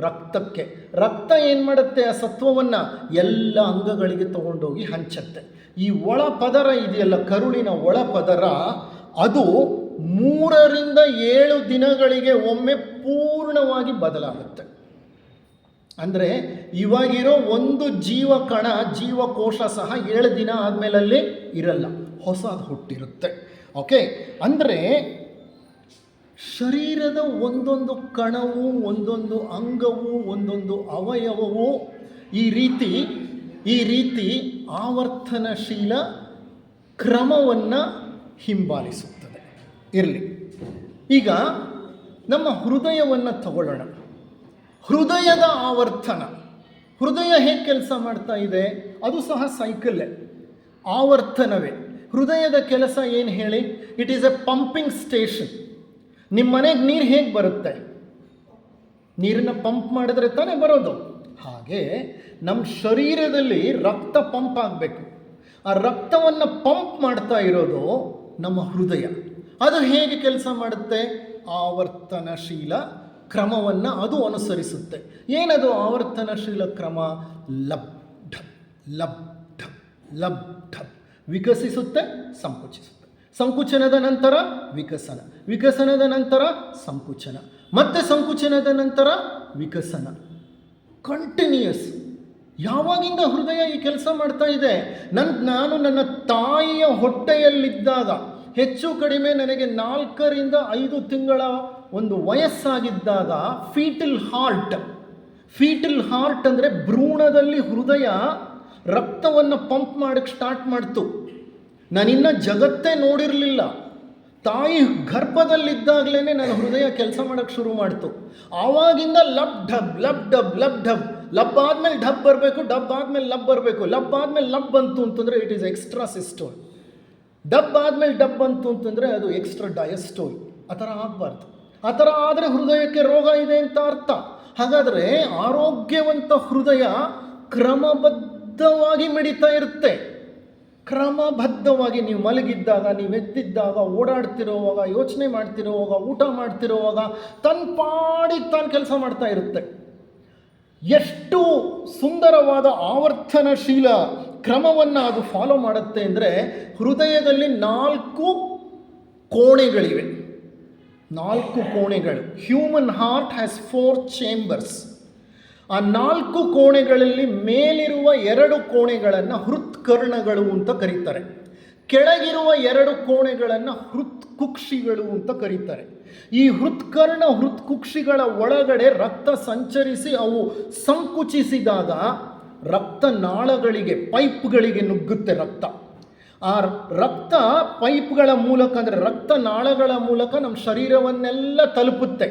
ರಕ್ತಕ್ಕೆ. ರಕ್ತ ಏನು ಮಾಡುತ್ತೆ? ಆ ಸತ್ವವನ್ನು ಎಲ್ಲ ಅಂಗಗಳಿಗೆ ತಗೊಂಡೋಗಿ ಹಂಚುತ್ತೆ. ಈ ಒಳಪದರ ಇದೆಯಲ್ಲ, ಕರುಳಿನ ಒಳಪದರ, ಅದು 3 ರಿಂದ 7 ದಿನಗಳಿಗೆ ಒಮ್ಮೆ ಪೂರ್ಣವಾಗಿ ಬದಲಾಗುತ್ತೆ. ಅಂದರೆ ಇವಾಗಿರೋ ಒಂದು ಜೀವಕಣ, ಜೀವಕೋಶ ಸಹ 7 ದಿನ ಆದಮೇಲಲ್ಲಿ ಇರಲ್ಲ, ಹೊಸದು ಹುಟ್ಟಿರುತ್ತೆ. ಓಕೆ, ಅಂದರೆ ಶರೀರದ ಒಂದೊಂದು ಕಣವು, ಒಂದೊಂದು ಅಂಗವು, ಒಂದೊಂದು ಅವಯವವು ಈ ರೀತಿ ಆವರ್ತನಶೀಲ ಕ್ರಮವನ್ನು ಹಿಂಬಾಲಿಸುತ್ತದೆ. ಇರಲಿ, ಈಗ ನಮ್ಮ ಹೃದಯವನ್ನು ತಗೊಳ್ಳೋಣ. ಹೃದಯದ ಆವರ್ತನ, ಹೃದಯ ಹೇಗೆ ಕೆಲಸ ಮಾಡ್ತಾ ಇದೆ? ಅದು ಸಹ ಸೈಕಲ್ಲೇ, ಆವರ್ತನವೇ. ಹೃದಯದ ಕೆಲಸ ಏನು ಹೇಳಿ? It is A pumping station. ನಿಮ್ಮ ಮನೆಗೆ ನೀರು ಹೇಗೆ ಬರುತ್ತೆ? ನೀರನ್ನು ಪಂಪ್ ಮಾಡಿದ್ರೆ ತಾನೇ ಬರೋದು. ಹಾಗೆ ನಮ್ಮ ಶರೀರದಲ್ಲಿ ರಕ್ತ ಪಂಪ್ ಆಗಬೇಕು. ಆ ರಕ್ತವನ್ನು ಪಂಪ್ ಮಾಡ್ತಾ ಇರೋದು ನಮ್ಮ ಹೃದಯ. ಅದು ಹೇಗೆ ಕೆಲಸ ಮಾಡುತ್ತೆ? ಆವರ್ತನಶೀಲ ಕ್ರಮವನ್ನು ಅದು ಅನುಸರಿಸುತ್ತೆ. ಏನದು ಆವರ್ತನಶೀಲ ಕ್ರಮ? ಲಬ್ ಢಪ್ ಲಬ್ ಢಪ್ ಲಬ್ ಢಪ್. ವಿಕಸಿಸುತ್ತೆ, ಸಂಕುಚಿಸುತ್ತೆ. ಸಂಕುಚನದ ನಂತರ ವಿಕಸನ, ವಿಕಸನದ ನಂತರ ಸಂಕುಚನ, ಮತ್ತೆ ಸಂಕುಚನದ ನಂತರ ವಿಕಸನ. ಕಂಟಿನ್ಯೂಯಸ್. ಯಾವಾಗಿಂದ ಹೃದಯ ಈ ಕೆಲಸ ಮಾಡ್ತಾ ಇದೆ? ನಾನು ನನ್ನ ತಾಯಿಯ ಹೊಟ್ಟೆಯಲ್ಲಿದ್ದಾಗ, ಹೆಚ್ಚು ಕಡಿಮೆ ನನಗೆ 4 ರಿಂದ 5 ತಿಂಗಳ ಒಂದು ವಯಸ್ಸಾಗಿದ್ದಾಗ, ಫೀಟಲ್ ಹಾರ್ಟ್ ಅಂದರೆ ಭ್ರೂಣದಲ್ಲಿ ಹೃದಯ ರಕ್ತವನ್ನು ಪಂಪ್ ಮಾಡೋಕ್ಕೆ ಸ್ಟಾರ್ಟ್ ಮಾಡ್ತು. ನಾನಿನ್ನ ಜಗತ್ತೇ ನೋಡಿರಲಿಲ್ಲ. ತಾಯಿ ಗರ್ಭದಲ್ಲಿದ್ದಾಗಲೇ ನನ್ನ ಹೃದಯ ಕೆಲಸ ಮಾಡೋಕ್ಕೆ ಶುರು ಮಾಡ್ತು. ಆವಾಗಿಂದ ಲಬ್ ಢಬ್ ಲಬ್ ಢಬ್ ಲಬ್ ಢಬ್. ಲಬ್ ಆದಮೇಲೆ ಢಬ್ ಬರಬೇಕು, ಡಬ್ ಆದಮೇಲೆ ಲಬ್ ಬರಬೇಕು. ಲಬ್ ಆದಮೇಲೆ ಲಬ್ ಬಂತು ಅಂತಂದರೆ it is extra systole. Dub ಆದಮೇಲೆ ಡಬ್ ಬಂತು ಅಂತಂದರೆ ಅದು ಎಕ್ಸ್ಟ್ರಾ ಡಯಸ್ಟೋಲ್. ಆ ಥರ ಆಗಬಾರ್ದು. ಆ ಥರ ಆದರೆ ಹೃದಯಕ್ಕೆ ರೋಗ ಇದೆ ಅಂತ ಅರ್ಥ. ಹಾಗಾದರೆ ಆರೋಗ್ಯವಂತ ಹೃದಯ ಕ್ರಮಬದ್ಧವಾಗಿ ಮಿಡಿತಾ ಇರುತ್ತೆ. ಕ್ರಮಬದ್ಧವಾಗಿ ನೀವು ಮಲಗಿದ್ದಾಗ, ನೀವು ಎದ್ದಿದ್ದಾಗ, ಓಡಾಡ್ತಿರೋವಾಗ, ಯೋಚನೆ ಮಾಡ್ತಿರೋವಾಗ, ಊಟ ಮಾಡ್ತಿರೋವಾಗ ತನ್ನ ಪಾಡಿಗೆ ತಾನು ಕೆಲಸ ಮಾಡ್ತಾ ಇರುತ್ತೆ. ಎಷ್ಟು ಸುಂದರವಾದ ಆವರ್ತನಶೀಲ ಕ್ರಮವನ್ನು ಅದು ಫಾಲೋ ಮಾಡುತ್ತೆ ಅಂದರೆ, ಹೃದಯದಲ್ಲಿ 4 ಕೋಣೆಗಳಿವೆ. 4 ಕೋಣೆಗಳು. Human heart has 4 chambers. ಆ 4 ಕೋಣೆಗಳಲ್ಲಿ ಮೇಲಿರುವ 2 ಕೋಣೆಗಳನ್ನು ಹೃತ್ಕರ್ಣಗಳು ಅಂತ ಕರೀತಾರೆ. ಕೆಳಗಿರುವ 2 ಕೋಣೆಗಳನ್ನು ಹೃತ್ಕುಕ್ಷಿಗಳು ಅಂತ ಕರೀತಾರೆ. ಈ ಹೃತ್ಕುಕ್ಷಿಗಳ ಒಳಗಡೆ ರಕ್ತ ಸಂಚರಿಸಿ ಅವು ಸಂಕುಚಿಸಿದಾಗ ರಕ್ತನಾಳಗಳಿಗೆ, ಪೈಪ್ಗಳಿಗೆ ನುಗ್ಗುತ್ತೆ ರಕ್ತ. ಆ ರಕ್ತ ಪೈಪ್ಗಳ ಮೂಲಕ, ಅಂದರೆ ರಕ್ತನಾಳಗಳ ಮೂಲಕ ನಮ್ಮ ಶರೀರವನ್ನೆಲ್ಲ ತಲುಪುತ್ತೆ.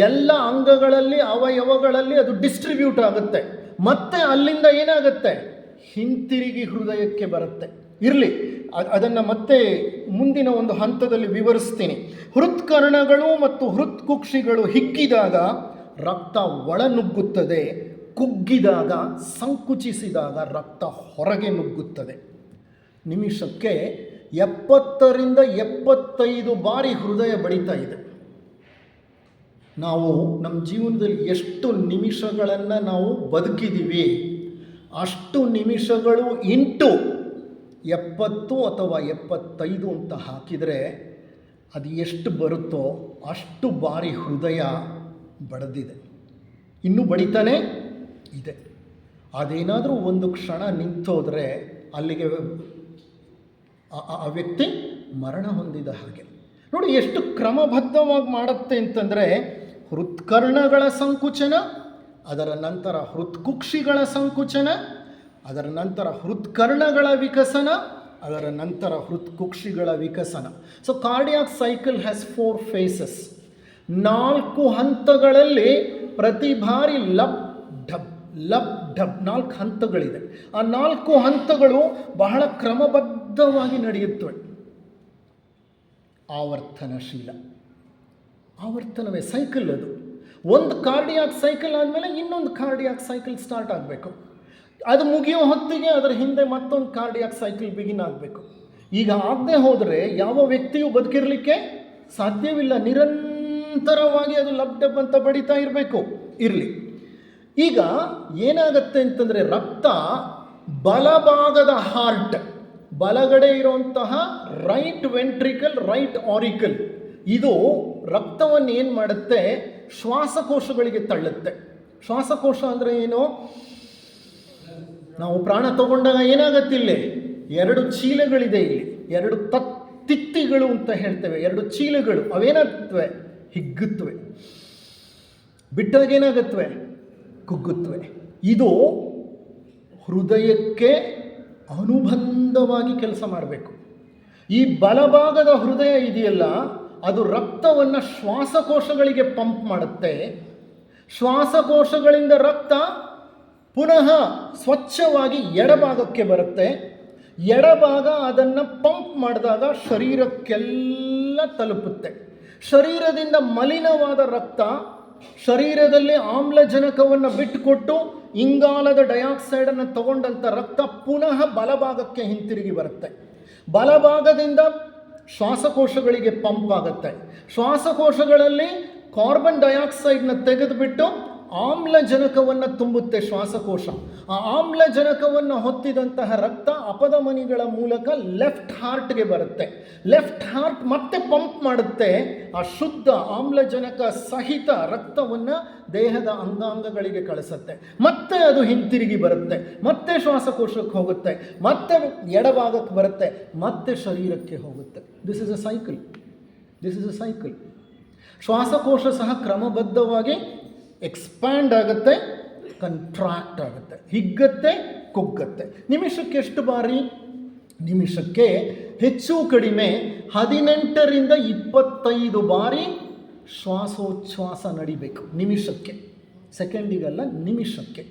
ಎಲ್ಲ ಅಂಗಗಳಲ್ಲಿ, ಅವಯವಗಳಲ್ಲಿ ಅದು ಡಿಸ್ಟ್ರಿಬ್ಯೂಟ್ ಆಗುತ್ತೆ. ಮತ್ತೆ ಅಲ್ಲಿಂದ ಏನಾಗುತ್ತೆ, ಹಿಂತಿರುಗಿ ಹೃದಯಕ್ಕೆ ಬರುತ್ತೆ. ಇರಲಿ, ಅದನ್ನು ಮತ್ತೆ ಮುಂದಿನ ಒಂದು ಹಂತದಲ್ಲಿ ವಿವರಿಸ್ತೀನಿ. ಹೃತ್ಕರ್ಣಗಳು ಮತ್ತು ಹೃತ್ಕುಕ್ಷಿಗಳು ಹಿಗ್ಗಿದಾಗ ರಕ್ತ ಒಳನುಗ್ಗುತ್ತದೆ, ಕುಗ್ಗಿದಾಗ, ಸಂಕುಚಿಸಿದಾಗ ರಕ್ತ ಹೊರಗೆ ನುಗ್ಗುತ್ತದೆ. ನಿಮಿಷಕ್ಕೆ 70 ರಿಂದ 75 ಬಾರಿ ಹೃದಯ ಬಡಿತಾ ಇದೆ. ನಾವು ನಮ್ಮ ಜೀವನದಲ್ಲಿ ಎಷ್ಟು ನಿಮಿಷಗಳನ್ನು ನಾವು ಬದುಕಿದ್ದೀವಿ, ಅಷ್ಟು ನಿಮಿಷಗಳು ಇಂಟು 70 ಅಥವಾ 75 ಅಂತ ಹಾಕಿದರೆ ಅದು ಎಷ್ಟು ಬರುತ್ತೋ ಅಷ್ಟು ಬಾರಿ ಹೃದಯ ಬಡಿದಿದೆ, ಇನ್ನೂ ಬಡಿತಾನೆ ಇದೆ. ಅದೇನಾದರೂ ಒಂದು ಕ್ಷಣ ನಿಂತೋದ್ರೆ ಅಲ್ಲಿಗೆ ಆ ವ್ಯಕ್ತಿ ಮರಣ ಹೊಂದಿದ ಹಾಗೆ. ನೋಡಿ ಎಷ್ಟು ಕ್ರಮಬದ್ಧವಾಗಿ ಮಾಡುತ್ತೆ ಅಂತಂದರೆ, ಹೃತ್ಕರ್ಣಗಳ ಸಂಕುಚನ, ಅದರ ನಂತರ ಹೃತ್ಕುಕ್ಷಿಗಳ ಸಂಕುಚನ, ಅದರ ನಂತರ ಹೃತ್ಕರ್ಣಗಳ ವಿಕಸನ, ಅದರ ನಂತರ ಹೃತ್ಕುಕ್ಷಿಗಳ ವಿಕಸನ. So cardiac cycle has 4 phases. 4 ಹಂತಗಳಲ್ಲಿ ಪ್ರತಿ ಬಾರಿ ಲಬ್ ಢಬ್ ಲಬ್ ಢಬ್ 4 ಹಂತಗಳಿದೆ. ಆ 4 ಹಂತಗಳು ಬಹಳ ಕ್ರಮಬದ್ಧವಾಗಿ ನಡೆಯುತ್ತವೆ. ಆವರ್ತನಶೀಲ, ಆವರ್ತನವೇ ಸೈಕಲ್. ಅದು ಒಂದು ಕಾರ್ಡಿಯಾಕ್ ಸೈಕಲ್ ಆದಮೇಲೆ ಇನ್ನೊಂದು ಕಾರ್ಡಿಯಾಕ್ ಸೈಕಲ್ ಸ್ಟಾರ್ಟ್ ಆಗಬೇಕು. ಅದು ಮುಗಿಯೋ ಹೊತ್ತಿಗೆ ಅದರ ಹಿಂದೆ ಮತ್ತೊಂದು ಕಾರ್ಡಿಯಾಕ್ ಸೈಕಲ್ ಬಿಗಿನ್ ಆಗಬೇಕು. ಈಗ ಆಗದೆ ಹೋದರೆ ಯಾವ ವ್ಯಕ್ತಿಯೂ ಬದುಕಿರಲಿಕ್ಕೆ ಸಾಧ್ಯವಿಲ್ಲ. ನಿರಂತರವಾಗಿ ಅದು ಲಬ್ ಡಬ್ ಅಂತ ಬಡಿತಾ ಇರಬೇಕು. ಇರಲಿ, ಈಗ ಏನಾಗತ್ತೆ ಅಂತಂದರೆ, ರಕ್ತ ಬಲಭಾಗದ ಹಾರ್ಟ್, ಬಲಗಡೆ ಇರುವಂತಹ ರೈಟ್ ವೆಂಟ್ರಿಕಲ್, ರೈಟ್ ಆರಿಕಲ್, ಇದು ರಕ್ತವನ್ನು ಏನು ಮಾಡುತ್ತೆ, ಶ್ವಾಸಕೋಶಗಳಿಗೆ ತಳ್ಳುತ್ತೆ. ಶ್ವಾಸಕೋಶ ಅಂದರೆ ಏನು? ನಾವು ಪ್ರಾಣ ತಗೊಂಡಾಗ ಏನಾಗತ್ತೆ, ಇಲ್ಲಿ 2 ಚೀಲಗಳಿದೆ, ಇಲ್ಲಿ 2 ತಿತ್ತಿಗಳು ಅಂತ ಹೇಳ್ತೇವೆ, 2 ಚೀಲಗಳು. ಅವೇನಾಗುತ್ತವೆ, ಹಿಗ್ಗುತ್ತವೆ. ಬಿಟ್ಟಾಗ ಏನಾಗುತ್ತವೆ, ಕುಗ್ಗುತ್ತವೆ. ಇದು ಹೃದಯಕ್ಕೆ ಅನುಬಂಧವಾಗಿ ಕೆಲಸ ಮಾಡಬೇಕು. ಈ ಬಲಭಾಗದ ಹೃದಯ ಇದೆಯಲ್ಲ, ಅದು ರಕ್ತವನ್ನು ಶ್ವಾಸಕೋಶಗಳಿಗೆ ಪಂಪ್ ಮಾಡುತ್ತೆ. ಶ್ವಾಸಕೋಶಗಳಿಂದ ರಕ್ತ ಪುನಃ ಸ್ವಚ್ಛವಾಗಿ ಎಡಭಾಗಕ್ಕೆ ಬರುತ್ತೆ. ಎಡಭಾಗ ಅದನ್ನು ಪಂಪ್ ಮಾಡಿದಾಗ ಶರೀರಕ್ಕೆಲ್ಲ ತಲುಪುತ್ತೆ. ಶರೀರದಿಂದ ಮಲಿನವಾದ ರಕ್ತ ಶರೀರದಲ್ಲಿ ಆಮ್ಲಜನಕವನ್ನು ಬಿಟ್ಟುಕೊಟ್ಟು ಇಂಗಾಲದ ಡೈಆಕ್ಸೈಡನ್ನು ತಗೊಂಡಂಥ ರಕ್ತ ಪುನಃ ಬಲಭಾಗಕ್ಕೆ ಹಿಂತಿರುಗಿ ಬರುತ್ತೆ. ಬಲಭಾಗದಿಂದ ಶ್ವಾಸಕೋಶಗಳಿಗೆ ಪಂಪ್ ಆಗುತ್ತೆ. ಶ್ವಾಸಕೋಶಗಳಲ್ಲಿ ಕಾರ್ಬನ್ ಡೈಆಕ್ಸೈಡ್ನ ತೆಗೆದುಬಿಟ್ಟು ಆಮ್ಲಜನಕವನ್ನು ತುಂಬುತ್ತೆ ಶ್ವಾಸಕೋಶ. ಆ ಆಮ್ಲಜನಕವನ್ನು ಹೊತ್ತಿದಂತಹ ರಕ್ತ ಅಪಧಮನಿಗಳ ಮೂಲಕ ಲೆಫ್ಟ್ ಹಾರ್ಟ್ಗೆ ಬರುತ್ತೆ. ಲೆಫ್ಟ್ ಹಾರ್ಟ್ ಮತ್ತೆ ಪಂಪ್ ಮಾಡುತ್ತೆ ಆ ಶುದ್ಧ ಆಮ್ಲಜನಕ ಸಹಿತ ರಕ್ತವನ್ನು ದೇಹದ ಅಂಗಾಂಗಗಳಿಗೆ ಕಳಿಸುತ್ತೆ. ಮತ್ತೆ ಅದು ಹಿಂತಿರುಗಿ ಬರುತ್ತೆ, ಮತ್ತೆ ಶ್ವಾಸಕೋಶಕ್ಕೆ ಹೋಗುತ್ತೆ, ಮತ್ತೆ ಎಡಭಾಗಕ್ಕೆ ಬರುತ್ತೆ, ಮತ್ತೆ ಶರೀರಕ್ಕೆ ಹೋಗುತ್ತೆ. This is a cycle. This is a cycle. ಶ್ವಾಸಕೋಶ ಸಹ ಕ್ರಮಬದ್ಧವಾಗಿ ಎಕ್ಸ್ಪ್ಯಾಂಡ್ ಆಗುತ್ತೆ, ಕಂಟ್ರಾಕ್ಟ್ ಆಗುತ್ತೆ, ಹಿಗ್ಗತ್ತೆ, ಕುಗ್ಗತ್ತೆ. ನಿಮಿಷಕ್ಕೆ ಎಷ್ಟು ಬಾರಿ? ನಿಮಿಷಕ್ಕೆ ಹೆಚ್ಚು ಕಡಿಮೆ 18 ರಿಂದ 25 ಬಾರಿ ಶ್ವಾಸೋಚ್ಛ್ವಾಸ ನಡಿಬೇಕು ನಿಮಿಷಕ್ಕೆ. ಸೆಕೆಂಡಿಗಲ್ಲ, ನಿಮಿಷಕ್ಕೆ.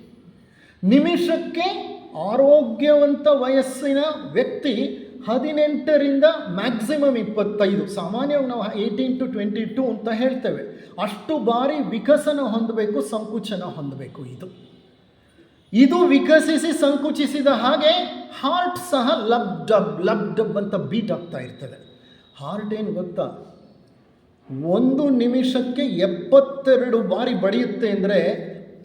ನಿಮಿಷಕ್ಕೆ ಆರೋಗ್ಯವಂತ ವಯಸ್ಸಿನ ವ್ಯಕ್ತಿ 18 ರಿಂದ ಮ್ಯಾಕ್ಸಿಮಮ್ 25, ಸಾಮಾನ್ಯವಾಗಿ ನಾವು 18 to 22 ಅಂತ ಹೇಳ್ತೇವೆ, ಅಷ್ಟು ಬಾರಿ ವಿಕಸನ ಹೊಂದಬೇಕು, ಸಂಕುಚನ ಹೊಂದಬೇಕು. ಇದು ವಿಕಸಿಸಿ ಸಂಕುಚಿಸಿದ ಹಾಗೆ ಹಾರ್ಟ್ ಸಹ ಲಬ್ ಡಬ್ ಅಂತ ಬೀಟ್ ಆಗ್ತಾ ಇರ್ತದೆ. ಹಾರ್ಟ್ ಏನು ಗೊತ್ತಾ, 1 ನಿಮಿಷಕ್ಕೆ 72 ಬಾರಿ ಬಡಿಯುತ್ತೆ ಅಂದರೆ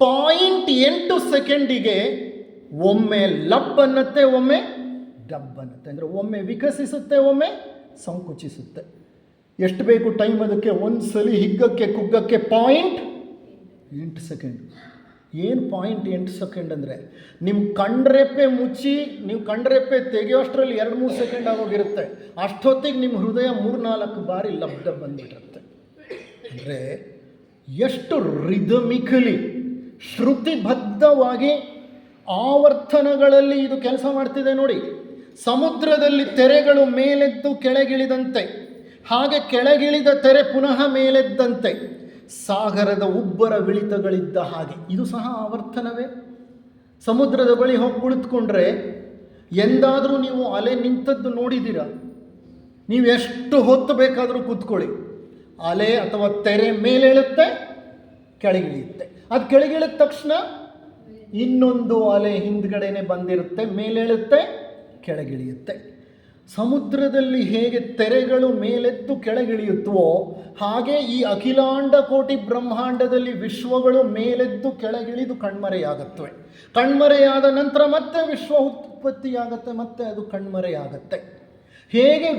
0.8 ಸೆಕೆಂಡಿಗೆ ಒಮ್ಮೆ ಲಬ್ ಅನ್ನತ್ತೆ, ಒಮ್ಮೆ ಡಬ್ ಅನ್ನತ್ತೆ. ಅಂದರೆ ಒಮ್ಮೆ ವಿಕಸಿಸುತ್ತೆ, ಒಮ್ಮೆ ಸಂಕುಚಿಸುತ್ತೆ. ಎಷ್ಟು ಬೇಕು ಟೈಮ್ ಅದಕ್ಕೆ? ಒಂದು ಸಲ ಹಿಗ್ಗಕ್ಕೆ ಕುಗ್ಗಕ್ಕೆ 0.8 ಸೆಕೆಂಡ್. ಏನು 0.8 ಅಂದರೆ ನಿಮ್ಮ ಕಣ್ರೆಪ್ಪೆ ಮುಚ್ಚಿ ನೀವು ಕಣ್ರೆಪ್ಪೆ ತೆಗೆಯೋಷ್ಟರಲ್ಲಿ 2-3 ಸೆಕೆಂಡ್ ಆಗೋಗಿರುತ್ತೆ. ಅಷ್ಟೊತ್ತಿಗೆ ನಿಮ್ಮ ಹೃದಯ 3-4 ಬಾರಿ ಲಬ್ಧ ಬಂದುಬಿಟ್ಟಿರುತ್ತೆ. ಅಂದರೆ ಎಷ್ಟು ರಿದಮಿಕಲಿ ಶ್ರುತಿಬದ್ಧವಾಗಿ ಆವರ್ತನಗಳಲ್ಲಿ ಇದು ಕೆಲಸ ಮಾಡ್ತಿದೆ ನೋಡಿ. ಸಮುದ್ರದಲ್ಲಿ ತೆರೆಗಳು ಮೇಲೆದ್ದು ಕೆಳಗಿಳಿದಂತೆ, ಹಾಗೆ ಕೆಳಗಿಳಿದ ತೆರೆ ಪುನಃ ಮೇಲೆದ್ದಂತೆ, ಸಾಗರದ ಉಬ್ಬರವಿಳಿತಗಳಿದ್ದ ಹಾಗೆ. ಇದು ಸಹ ಆವರ್ತನವೇ. ಸಮುದ್ರದ ಬಳಿ ಹೋಗಿ ಕುಳಿತುಕೊಂಡ್ರೆ ಎಂದಾದರೂ ನೀವು ಅಲೆ ನಿಂತದ್ದು ನೋಡಿದ್ದೀರಾ? ನೀವು ಎಷ್ಟು ಹೊತ್ತು ಬೇಕಾದರೂ ಕೂತ್ಕೊಳ್ಳಿ, ಅಲೆ ಅಥವಾ ತೆರೆ ಮೇಲೇಳುತ್ತೆ, ಕೆಳಗಿಳಿಯುತ್ತೆ. ಅದು ಕೆಳಗಿಳಿದ ತಕ್ಷಣ ಇನ್ನೊಂದು ಅಲೆ ಹಿಂದ್ಗಡೆನೆ ಬಂದಿರುತ್ತೆ, ಮೇಲೇಳುತ್ತೆ, ಕೆಳಗಿಳಿಯುತ್ತೆ. ಸಮುದ್ರದಲ್ಲಿ ಹೇಗೆ ತೆರೆಗಳು ಮೇಲೆದ್ದು ಕೆಳಗಿಳಿಯುತ್ತವೋ ಹಾಗೆ ಈ ಅಖಿಲಾಂಡ ಕೋಟಿ ಬ್ರಹ್ಮಾಂಡದಲ್ಲಿ ವಿಶ್ವಗಳು ಮೇಲೆದ್ದು ಕೆಳಗಿಳಿದು ಕಣ್ಮರೆಯಾಗುತ್ತವೆ. ಕಣ್ಮರೆಯಾದ ನಂತರ ಮತ್ತೆ ವಿಶ್ವ ಉತ್ಪತ್ತಿಯಾಗತ್ತೆ, ಮತ್ತೆ ಅದು ಕಣ್ಮರೆಯಾಗತ್ತೆ. ಹೇಗೆ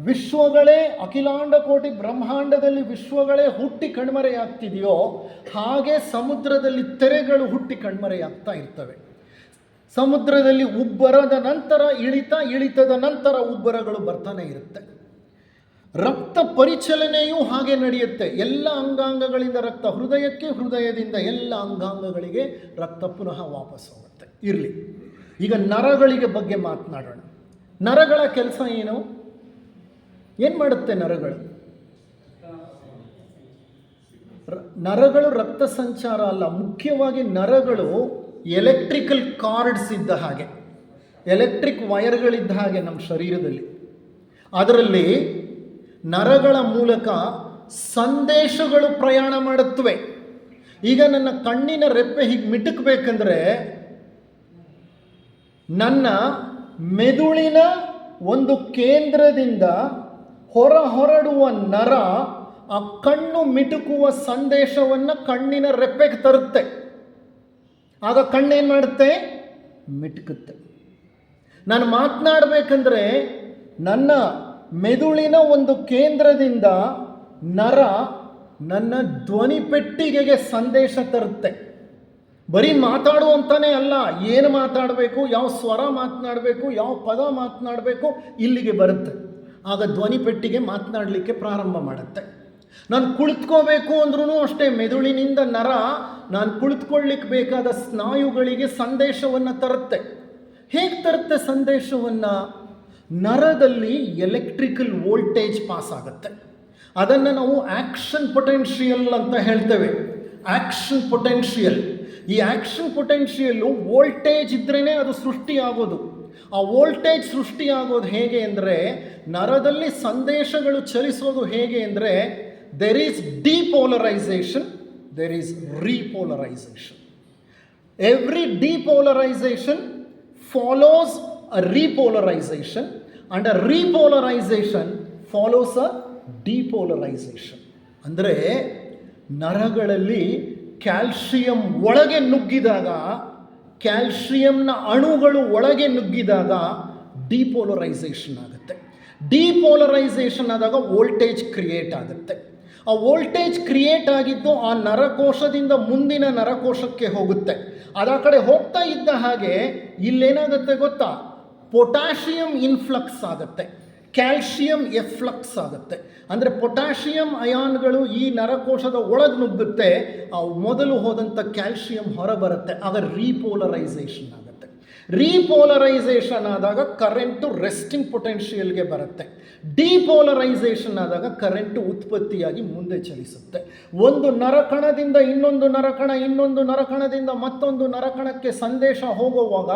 ವಿಶ್ವಗಳೇ ಅಖಿಲಾಂಡ ಕೋಟಿ ಬ್ರಹ್ಮಾಂಡದಲ್ಲಿ ವಿಶ್ವಗಳೇ ಹುಟ್ಟಿ ಕಣ್ಮರೆಯಾಗ್ತಿದೆಯೋ ಹಾಗೆ ಸಮುದ್ರದಲ್ಲಿ ತೆರೆಗಳು ಹುಟ್ಟಿ ಕಣ್ಮರೆಯಾಗ್ತಾ ಇರ್ತವೆ. ಸಮುದ್ರದಲ್ಲಿ ಉಬ್ಬರದ ನಂತರ ಇಳಿತದ ನಂತರ ಉಬ್ಬರಗಳು ಬರ್ತಾನೆ ಇರುತ್ತೆ. ರಕ್ತ ಪರಿಚಲನೆಯೂ ಹಾಗೆ ನಡೆಯುತ್ತೆ. ಎಲ್ಲ ಅಂಗಾಂಗಗಳಿಂದ ರಕ್ತ ಹೃದಯಕ್ಕೆ, ಹೃದಯದಿಂದ ಎಲ್ಲ ಅಂಗಾಂಗಗಳಿಗೆ ರಕ್ತ ಪುನಃ ವಾಪಸ್ ಹೋಗುತ್ತೆ. ಇರಲಿ, ಈಗ ನರಗಳಿಗೆ ಬಗ್ಗೆ ಮಾತನಾಡೋಣ. ನರಗಳ ಕೆಲಸ ಏನು ಮಾಡುತ್ತೆ? ನರಗಳು ರಕ್ತ ಸಂಚಾರ ಅಲ್ಲ, ಮುಖ್ಯವಾಗಿ ನರಗಳು ಎಲೆಕ್ಟ್ರಿಕಲ್ ಕಾರ್ಡ್ಸ್ ಇದ್ದ ಹಾಗೆ, ಎಲೆಕ್ಟ್ರಿಕ್ ವೈರ್ಗಳಿದ್ದ ಹಾಗೆ ನಮ್ಮ ಶರೀರದಲ್ಲಿ. ಅದರಲ್ಲಿ ನರಗಳ ಮೂಲಕ ಸಂದೇಶಗಳು ಪ್ರಯಾಣ ಮಾಡುತ್ತವೆ. ಈಗ ನನ್ನ ಕಣ್ಣಿನ ರೆಪ್ಪೆ ಹೀಗೆ ಮಿಟುಕಬೇಕಂದ್ರೆ ನನ್ನ ಮೆದುಳಿನ ಒಂದು ಕೇಂದ್ರದಿಂದ ಹೊರಡುವ ನರ ಆ ಕಣ್ಣು ಮಿಟುಕುವ ಸಂದೇಶವನ್ನು ಕಣ್ಣಿನ ರೆಪ್ಪೆಗೆ ತರುತ್ತೆ. ಆಗ ಕಣ್ಣೇನು ಮಾಡುತ್ತೆ? ಮಿಟುಕುತ್ತೆ. ನಾನು ಮಾತನಾಡಬೇಕಂದ್ರೆ ನನ್ನ ಮೆದುಳಿನ ಒಂದು ಕೇಂದ್ರದಿಂದ ನರ ನನ್ನ ಧ್ವನಿ ಪೆಟ್ಟಿಗೆಗೆ ಸಂದೇಶ ತರುತ್ತೆ. ಬರೀ ಮಾತಾಡುವಂತಾನೆ ಅಲ್ಲ, ಏನು ಮಾತಾಡಬೇಕು, ಯಾವ ಸ್ವರ ಮಾತನಾಡಬೇಕು, ಯಾವ ಪದ ಮಾತನಾಡಬೇಕು, ಇಲ್ಲಿಗೆ ಬರುತ್ತೆ. ಆಗ ಧ್ವನಿ ಪೆಟ್ಟಿಗೆ ಮಾತನಾಡಲಿಕ್ಕೆ ಪ್ರಾರಂಭ ಮಾಡುತ್ತೆ. ನಾನು ಕುಳಿತುಕೋಬೇಕು ಅಂದ್ರೂ ಅಷ್ಟೇ, ಮೆದುಳಿನಿಂದ ನರ ನಾನು ಕುಳಿತುಕೊಳ್ಳಿಕ್ಕೆ ಬೇಕಾದ ಸ್ನಾಯುಗಳಿಗೆ ಸಂದೇಶವನ್ನು ತರುತ್ತೆ. ಹೇಗೆ ತರುತ್ತೆ ಸಂದೇಶವನ್ನು? ನರದಲ್ಲಿ ಎಲೆಕ್ಟ್ರಿಕಲ್ ವೋಲ್ಟೇಜ್ ಪಾಸ್ ಆಗುತ್ತೆ. ಅದನ್ನು ನಾವು ಆ್ಯಕ್ಷನ್ ಪೊಟೆನ್ಷಿಯಲ್ ಅಂತ ಹೇಳ್ತೇವೆ. Action potential. ಈ ಆ್ಯಕ್ಷನ್ ಪೊಟೆನ್ಷಿಯಲ್ಲು ವೋಲ್ಟೇಜ್ ಇದ್ರೇ ಅದು ಸೃಷ್ಟಿಯಾಗೋದು. ಆ ವೋಲ್ಟೇಜ್ ಸೃಷ್ಟಿಯಾಗೋದು ಹೇಗೆ ಅಂದರೆ, ನರದಲ್ಲಿ ಸಂದೇಶಗಳು ಚಲಿಸೋದು ಹೇಗೆ ಅಂದರೆ, there is depolarization, there is repolarization. Every depolarization follows a repolarization and a repolarization follows a depolarization. ಅಂದರೆ ನರಗಳಲ್ಲಿ ಕ್ಯಾಲ್ಶಿಯಂ ಒಳಗೆ ನುಗ್ಗಿದಾಗ, ಕ್ಯಾಲ್ಶಿಯಂನ ಅಣುಗಳು ಒಳಗೆ ನುಗ್ಗಿದಾಗ ಡಿಪೋಲರೈಸೇಷನ್ ಆಗುತ್ತೆ. ಡಿಪೋಲರೈಸೇಷನ್ ಆದಾಗ ವೋಲ್ಟೇಜ್ ಕ್ರಿಯೇಟ್ ಆಗುತ್ತೆ. ಆ ವೋಲ್ಟೇಜ್ ಕ್ರಿಯೇಟ್ ಆಗಿದ್ದು ಆ ನರಕೋಶದಿಂದ ಮುಂದಿನ ನರಕೋಶಕ್ಕೆ ಹೋಗುತ್ತೆ. ಅದು ಆ ಕಡೆ ಹೋಗ್ತಾ ಇದ್ದ ಹಾಗೆ ಇಲ್ಲೇನಾಗುತ್ತೆ ಗೊತ್ತಾ? ಪೊಟ್ಯಾಷಿಯಂ ಇನ್ಫ್ಲಕ್ಸ್ ಆಗುತ್ತೆ, ಕ್ಯಾಲ್ಶಿಯಂ ಎಫ್ಲಕ್ಸ್ ಆಗುತ್ತೆ. ಅಂದರೆ ಪೊಟ್ಯಾಷಿಯಂ ಅಯಾನ್ಗಳು ಈ ನರಕೋಶದ ಒಳಗೆ ನುಗ್ಗುತ್ತೆ, ಮೊದಲು ಹೋದಂಥ ಕ್ಯಾಲ್ಶಿಯಂ ಹೊರಬರುತ್ತೆ. ಆಗ ರೀಪೋಲರೈಸೇಷನ್ ಆಗುತ್ತೆ. ರೀಪೋಲರೈಸೇಷನ್ ಆದಾಗ ಕರೆಂಟು ರೆಸ್ಟಿಂಗ್ ಪೊಟೆನ್ಷಿಯಲ್ಗೆ ಬರುತ್ತೆ. ಡಿಪೋಲರೈಸೇಷನ್ ಆದಾಗ ಕರೆಂಟು ಉತ್ಪತ್ತಿಯಾಗಿ ಮುಂದೆ ಚಲಿಸುತ್ತೆ. ಒಂದು ನರಕಣದಿಂದ ಇನ್ನೊಂದು ನರಕಣ, ಇನ್ನೊಂದು ನರಕಣದಿಂದ ಮತ್ತೊಂದು ನರಕಣಕ್ಕೆ ಸಂದೇಶ ಹೋಗುವಾಗ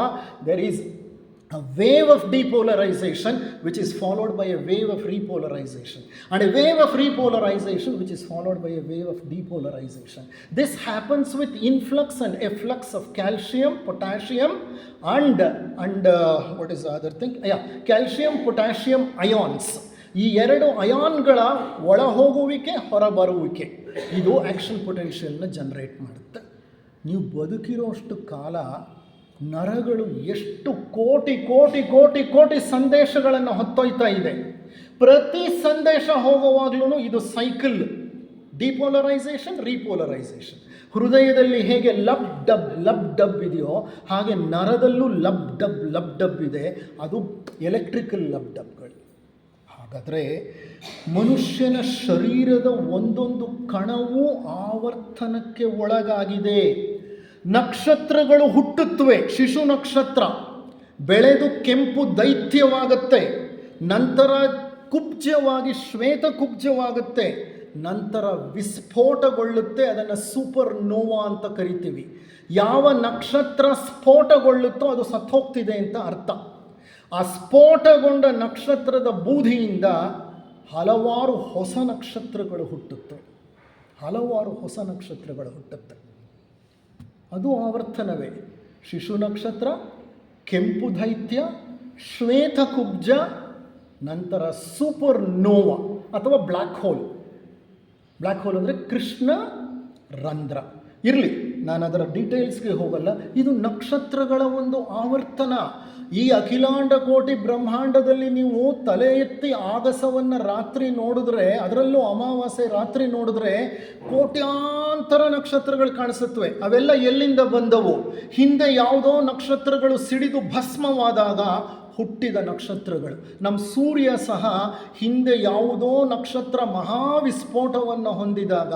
there is a wave of depolarization which is followed by a wave of repolarization, and a wave of repolarization which is followed by a wave of depolarization. This happens with influx and efflux of calcium, potassium and what is the other thing? Calcium, potassium ions. ಈ ಎರಡು ಅಯಾನ್ಗಳ ಒಳ ಹೋಗುವಿಕೆ, ಹೊರಬರುವಿಕೆ, ಇದು action ಪೊಟೆನ್ಷಿಯಲ್ನ generate ಮಾಡುತ್ತೆ. ನೀವು ಬದುಕಿರೋಷ್ಟು ಕಾಲ ನರಗಳು ಎಷ್ಟು ಕೋಟಿ ಕೋಟಿ ಕೋಟಿ ಕೋಟಿ ಸಂದೇಶಗಳನ್ನು ಹೊತ್ತೊಯ್ತಾ ಇದೆ. ಪ್ರತಿ ಸಂದೇಶ ಹೋಗುವಾಗ್ಲೂ ಇದು ಸೈಕಲ್, ಡಿಪೋಲರೈಸೇಷನ್, ರೀಪೋಲರೈಸೇಷನ್. ಹೃದಯದಲ್ಲಿ ಹೇಗೆ ಲಬ್ ಡಬ್ ಇದೆಯೋ ಹಾಗೆ ನರದಲ್ಲೂ ಲಬ್ ಡಬ್ ಇದೆ. ಅದು ಎಲೆಕ್ಟ್ರಿಕಲ್ ಲಬ್ ಡಬ್ಗಳು. ಹಾಗಾದರೆ ಮನುಷ್ಯನ ಶರೀರದ ಒಂದೊಂದು ಕಣವೂ ಆವರ್ತನಕ್ಕೆ ಒಳಗಾಗಿದೆ. ನಕ್ಷತ್ರಗಳು ಹುಟ್ಟುತ್ತವೆ. ಶಿಶು ನಕ್ಷತ್ರ ಬೆಳೆದು ಕೆಂಪು ದೈತ್ಯವಾಗುತ್ತೆ, ನಂತರ ಕುಬ್ಜವಾಗಿ ಶ್ವೇತ ಕುಬ್ಜವಾಗುತ್ತೆ, ನಂತರ ವಿಸ್ಫೋಟಗೊಳ್ಳುತ್ತೆ. ಅದನ್ನು ಸೂಪರ್ ನೋವಾ ಅಂತ ಕರಿತೀವಿ. ಯಾವ ನಕ್ಷತ್ರ ಸ್ಫೋಟಗೊಳ್ಳುತ್ತೋ ಅದು ಸತ್ತೋಗ್ತಿದೆ ಅಂತ ಅರ್ಥ. ಆ ಸ್ಫೋಟಗೊಂಡ ನಕ್ಷತ್ರದ ಬೂದಿಯಿಂದ ಹಲವಾರು ಹೊಸ ನಕ್ಷತ್ರಗಳು ಹುಟ್ಟುತ್ತೆ. ಅದು ಆವರ್ತನವೇ. ಶಿಶು ನಕ್ಷತ್ರ, ಕೆಂಪು ದೈತ್ಯ, ಶ್ವೇತ ಕುಬ್ಜ, ನಂತರ ಸೂಪರ್ ನೋವಾ ಅಥವಾ ಬ್ಲ್ಯಾಕ್ ಹೋಲ್. ಬ್ಲ್ಯಾಕ್ ಹೋಲ್ ಅಂದರೆ ಕೃಷ್ಣ ರಂಧ್ರ. ಇರಲಿ, ನಾನು ಅದರ ಡೀಟೇಲ್ಸ್ಗೆ ಹೋಗಲ್ಲ. ಇದು ನಕ್ಷತ್ರಗಳ ಒಂದು ಆವರ್ತನ. ಈ ಅಖಿಲಾಂಡ ಕೋಟಿ ಬ್ರಹ್ಮಾಂಡದಲ್ಲಿ ನೀವು ತಲೆ ಎತ್ತಿ ಆಗಸವನ್ನು ರಾತ್ರಿ ನೋಡಿದ್ರೆ, ಅದರಲ್ಲೂ ಅಮಾವಾಸ್ಯೆ ರಾತ್ರಿ ನೋಡಿದ್ರೆ ಕೋಟ್ಯಾಂತರ ನಕ್ಷತ್ರಗಳು ಕಾಣಿಸುತ್ತವೆ. ಅವೆಲ್ಲ ಎಲ್ಲಿಂದ ಬಂದವು? ಹಿಂದೆ ಯಾವುದೋ ನಕ್ಷತ್ರಗಳು ಸಿಡಿದು ಭಸ್ಮವಾದಾಗ ಹುಟ್ಟಿದ ನಕ್ಷತ್ರಗಳು. ನಮ್ಮ ಸೂರ್ಯ ಸಹ ಹಿಂದೆ ಯಾವುದೋ ನಕ್ಷತ್ರ ಮಹಾವಿಸ್ಫೋಟವನ್ನು ಹೊಂದಿದಾಗ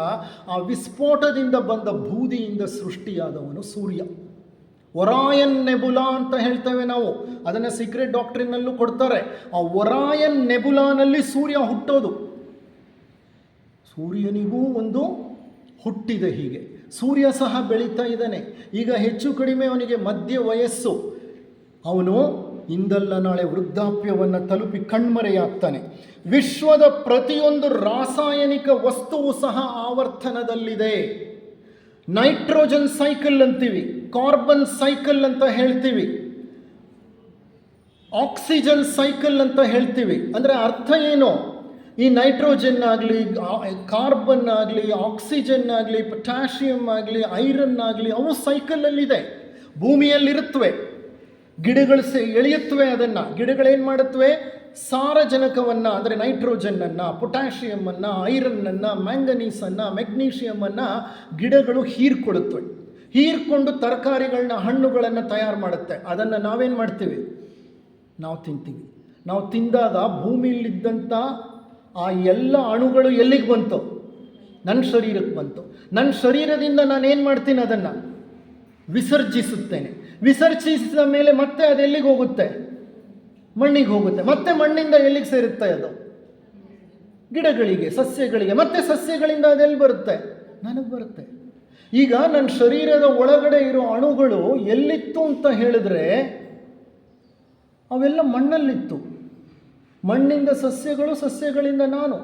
ಆ ವಿಸ್ಫೋಟದಿಂದ ಬಂದ ಬೂದಿಯಿಂದ ಸೃಷ್ಟಿಯಾದವನು ಸೂರ್ಯ. ಒರಾಯನ್ ನೆಬುಲಾ ಅಂತ ಹೇಳ್ತೇವೆ ನಾವು. ಅದನ್ನು ಸೀಕ್ರೆಟ್ ಡಾಕ್ಟ್ರಿನಲ್ಲೂ ಕೊಡ್ತಾರೆ. ಆ ಒರಾಯನ್ ನೆಬುಲಾನಲ್ಲಿ ಸೂರ್ಯ ಹುಟ್ಟೋದು. ಸೂರ್ಯನಿಗೂ ಒಂದು ಹುಟ್ಟಿದೆ. ಹೀಗೆ ಸೂರ್ಯ ಸಹ ಬೆಳೀತಾ ಇದ್ದಾನೆ. ಈಗ ಹೆಚ್ಚು ಕಡಿಮೆ ಅವನಿಗೆ ಮಧ್ಯ ವಯಸ್ಸು. ಅವನು ಇಂದಲ್ಲ ನಾಳೆ ವೃದ್ಧಾಪ್ಯವನ್ನು ತಲುಪಿ ಕಣ್ಮರೆಯಾಗ್ತಾನೆ. ವಿಶ್ವದ ಪ್ರತಿಯೊಂದು ರಾಸಾಯನಿಕ ವಸ್ತುವು ಸಹ ಆವರ್ತನದಲ್ಲಿದೆ. ನೈಟ್ರೋಜನ್ ಸೈಕಲ್ ಅಂತೀವಿ, ಕಾರ್ಬನ್ ಸೈಕಲ್ ಅಂತ ಹೇಳ್ತೀವಿ, ಆಕ್ಸಿಜನ್ ಸೈಕಲ್ ಅಂತ ಹೇಳ್ತೀವಿ. ಅಂದರೆ ಅರ್ಥ ಏನು? ಈ ನೈಟ್ರೋಜನ್ ಆಗಲಿ, ಕಾರ್ಬನ್ ಆಗಲಿ, ಆಕ್ಸಿಜನ್ ಆಗಲಿ, ಪೊಟ್ಯಾಷಿಯಮ್ ಆಗಲಿ, ಐರನ್ ಆಗಲಿ, ಅವು ಸೈಕಲಲ್ಲಿದೆ. ಭೂಮಿಯಲ್ಲಿರುತ್ತವೆ. ಗಿಡಗಳು ಎಳೆಯುತ್ತವೆ. ಅದನ್ನು ಗಿಡಗಳೇನು ಮಾಡುತ್ತವೆ? ಸಾರಜನಕವನ್ನು ಅಂದರೆ ನೈಟ್ರೋಜನ್ನನ್ನು, ಪೊಟ್ಯಾಷಿಯಮನ್ನು, ಐರನ್ನನ್ನು, ಮ್ಯಾಂಗನೀಸನ್ನು, ಮೆಗ್ನೀಷಿಯಮನ್ನು ಗಿಡಗಳು ಹೀರ್ಕೊಳ್ಳುತ್ತವೆ. ಹೀರ್ಕೊಂಡು ತರಕಾರಿಗಳನ್ನ, ಹಣ್ಣುಗಳನ್ನು ತಯಾರು ಮಾಡುತ್ತೆ. ಅದನ್ನು ನಾವೇನು ಮಾಡ್ತೀವಿ? ನಾವು ತಿಂತೀವಿ. ನಾವು ತಿಂದಾಗ ಭೂಮಿಯಲ್ಲಿದ್ದಂಥ ಆ ಎಲ್ಲ ಅಣುಗಳು ಎಲ್ಲಿಗೆ ಬಂತು? ನನ್ನ ಶರೀರಕ್ಕೆ ಬಂತು. ನನ್ನ ಶರೀರದಿಂದ ನಾನೇನು ಮಾಡ್ತೀನಿ? ಅದನ್ನು ವಿಸರ್ಜಿಸುತ್ತೇನೆ. ವಿಸರ್ಜಿಸಿದ ಮೇಲೆ ಮತ್ತೆ ಅದು ಎಲ್ಲಿಗೆ ಹೋಗುತ್ತೆ? ಮಣ್ಣಿಗೆ ಹೋಗುತ್ತೆ. ಮತ್ತೆ ಮಣ್ಣಿಂದ ಎಲ್ಲಿಗೆ ಸೇರುತ್ತೆ? ಅದು ಗಿಡಗಳಿಗೆ, ಸಸ್ಯಗಳಿಗೆ. ಮತ್ತೆ ಸಸ್ಯಗಳಿಂದ ಅದೆಲ್ಲಿ ಬರುತ್ತೆ? ನನಗೆ ಬರುತ್ತೆ. ಈಗ ನನ್ನ ಶರೀರದ ಒಳಗಡೆ ಇರೋ ಅಣುಗಳು ಎಲ್ಲಿತ್ತು ಅಂತ ಹೇಳಿದ್ರೆ ಅವೆಲ್ಲ ಮಣ್ಣಲ್ಲಿತ್ತು. ಮಣ್ಣಿಂದ ಸಸ್ಯಗಳು, ಸಸ್ಯಗಳಿಂದ ನಾನು.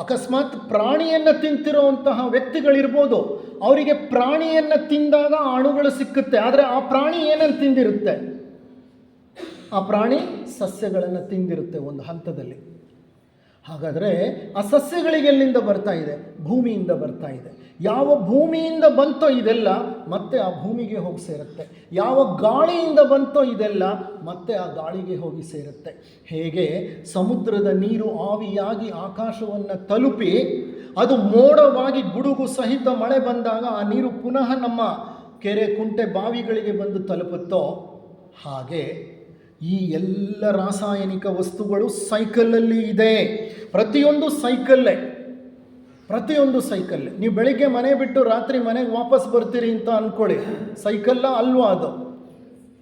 ಅಕಸ್ಮಾತ್ ಪ್ರಾಣಿಯನ್ನು ತಿಂತಿರೋಂತಹ ವ್ಯಕ್ತಿಗಳಿರ್ಬೋದು. ಅವರಿಗೆ ಪ್ರಾಣಿಯನ್ನು ತಿಂದಾಗ ಅಣುಗಳು ಸಿಕ್ಕುತ್ತೆ. ಆದರೆ ಆ ಪ್ರಾಣಿ ಏನನ್ನು ತಿಂದಿರುತ್ತೆ? ಆ ಪ್ರಾಣಿ ಸಸ್ಯಗಳನ್ನು ತಿಂದಿರುತ್ತೆ ಒಂದು ಹಂತದಲ್ಲಿ. ಹಾಗಾದರೆ ಆ ಸಸ್ಯಗಳಿಗೆ ಎಲ್ಲಿಂದ ಬರ್ತಾ ಇದೆ? ಭೂಮಿಯಿಂದ ಬರ್ತಾ ಇದೆ. ಯಾವ ಭೂಮಿಯಿಂದ ಬಂತೋ ಇದೆಲ್ಲ ಮತ್ತೆ ಆ ಭೂಮಿಗೆ ಹೋಗಿ ಸೇರುತ್ತೆ. ಯಾವ ಗಾಳಿಯಿಂದ ಬಂತೋ ಇದೆಲ್ಲ ಮತ್ತೆ ಆ ಗಾಳಿಗೆ ಹೋಗಿ ಸೇರುತ್ತೆ. ಹೇಗೆ ಸಮುದ್ರದ ನೀರು ಆವಿಯಾಗಿ ಆಕಾಶವನ್ನು ತಲುಪಿ ಅದು ಮೋಡವಾಗಿ ಗುಡುಗು ಸಹಿತ ಮಳೆ ಬಂದಾಗ ಆ ನೀರು ಪುನಃ ನಮ್ಮ ಕೆರೆ, ಕುಂಟೆ, ಬಾವಿಗಳಿಗೆ ಬಂದು ತಲುಪುತ್ತೋ ಹಾಗೆ ಈ ಎಲ್ಲ ರಾಸಾಯನಿಕ ವಸ್ತುಗಳು ಸೈಕಲಲ್ಲಿ ಇದೆ. ಪ್ರತಿಯೊಂದು ಸೈಕಲ್ಲೇ. ನೀವು ಬೆಳಿಗ್ಗೆ ಮನೆ ಬಿಟ್ಟು ರಾತ್ರಿ ಮನೆಗೆ ವಾಪಸ್ ಬರ್ತೀರಿ ಅಂತ ಅಂದ್ಕೊಳ್ಳಿ. ಸೈಕಲ್ಲ ಅಲ್ವಾ? ಅದು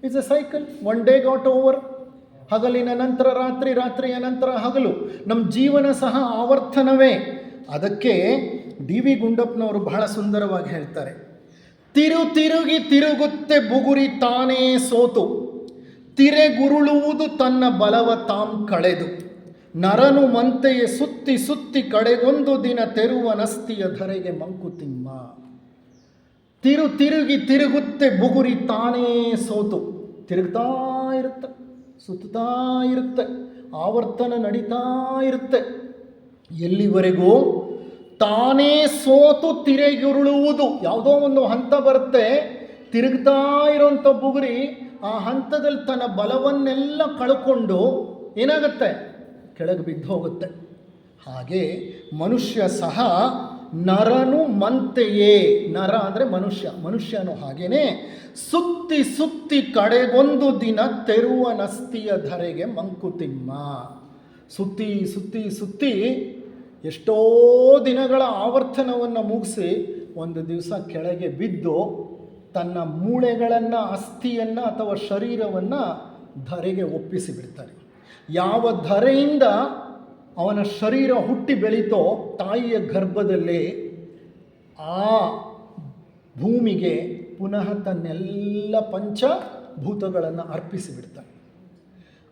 it's A cycle. One day got over. ಹಗಲಿನ ನಂತರ ರಾತ್ರಿ, ರಾತ್ರಿಯ ನಂತರ ಹಗಲು. ನಮ್ಮ ಜೀವನ ಸಹ ಆವರ್ತನವೇ. ಅದಕ್ಕೆ ಡಿ ವಿ ಗುಂಡಪ್ಪನವರು ಬಹಳ ಸುಂದರವಾಗಿ ಹೇಳ್ತಾರೆ, ತಿರುಗಿ ತಿರುಗುತ್ತೆ ಬುಗುರಿ ತಾನೇ ಸೋತು, ತಿರೆಗುರುಳುವುದು ತನ್ನ ಬಲವ ತಾಂ ಕಳೆದು, ನರನು ಮಂತೆಯೇ ಸುತ್ತಿ ಸುತ್ತಿ ಕಡೆಗೊಂದು ದಿನ ತೆರುವ ನಸ್ತಿಯ ಧರೆಗೆ ಮಂಕುತಿಮ್ಮ. ತಿರುಗಿ ತಿರುಗುತ್ತೆ ಬುಗುರಿ ತಾನೇ ಸೋತು. ತಿರುಗ್ತಾ ಇರುತ್ತೆ, ಸುತ್ತಾ ಇರುತ್ತೆ, ಆವರ್ತನ ನಡೀತಾ ಇರುತ್ತೆ. ಎಲ್ಲಿವರೆಗೂ? ತಾನೇ ಸೋತು ತಿರೆಗುರುಳುವುದು. ಯಾವುದೋ ಒಂದು ಹಂತ ಬರುತ್ತೆ, ತಿರುಗ್ತಾ ಇರೋಂಥ ಬುಗುರಿ ಆ ಹಂತದಲ್ಲಿ ತನ್ನ ಬಲವನ್ನೆಲ್ಲ ಕಳ್ಕೊಂಡು ಏನಾಗುತ್ತೆ? ಕೆಳಗೆ ಬಿದ್ದು ಹೋಗುತ್ತೆ. ಹಾಗೆ ಮನುಷ್ಯ ಸಹ ನರನು ಮಂತೆಯೇ, ನರ ಅಂದರೆ ಮನುಷ್ಯನು ಹಾಗೇನೆ ಸುತ್ತಿ ಸುತ್ತಿ ಕಡೆಗೊಂದು ದಿನ ತೆರುವ ನಸ್ತಿಯ ಧರೆಗೆ ಮಂಕುತಿಮ್ಮ. ಸುತ್ತಿ ಸುತ್ತಿ ಸುತ್ತಿ ಎಷ್ಟೋ ದಿನಗಳ ಆವರ್ತನವನ್ನು ಮುಗಿಸಿ ಒಂದು ದಿವಸ ಕೆಳಗೆ ಬಿದ್ದು ತನ್ನ ಮೂಳೆಗಳನ್ನು, ಅಸ್ಥಿಯನ್ನು ಅಥವಾ ಶರೀರವನ್ನು ಧರೆಗೆ ಒಪ್ಪಿಸಿ ಬಿಡ್ತಾನೆ. ಯಾವ ಧರೆಯಿಂದ ಅವನ ಶರೀರ ಹುಟ್ಟಿ ಬೆಳೀತೋ ತಾಯಿಯ ಗರ್ಭದಲ್ಲಿ ಆ ಭೂಮಿಗೆ ಪುನಃ ತನ್ನೆಲ್ಲ ಪಂಚಭೂತಗಳನ್ನು ಅರ್ಪಿಸಿಬಿಡ್ತಾನೆ.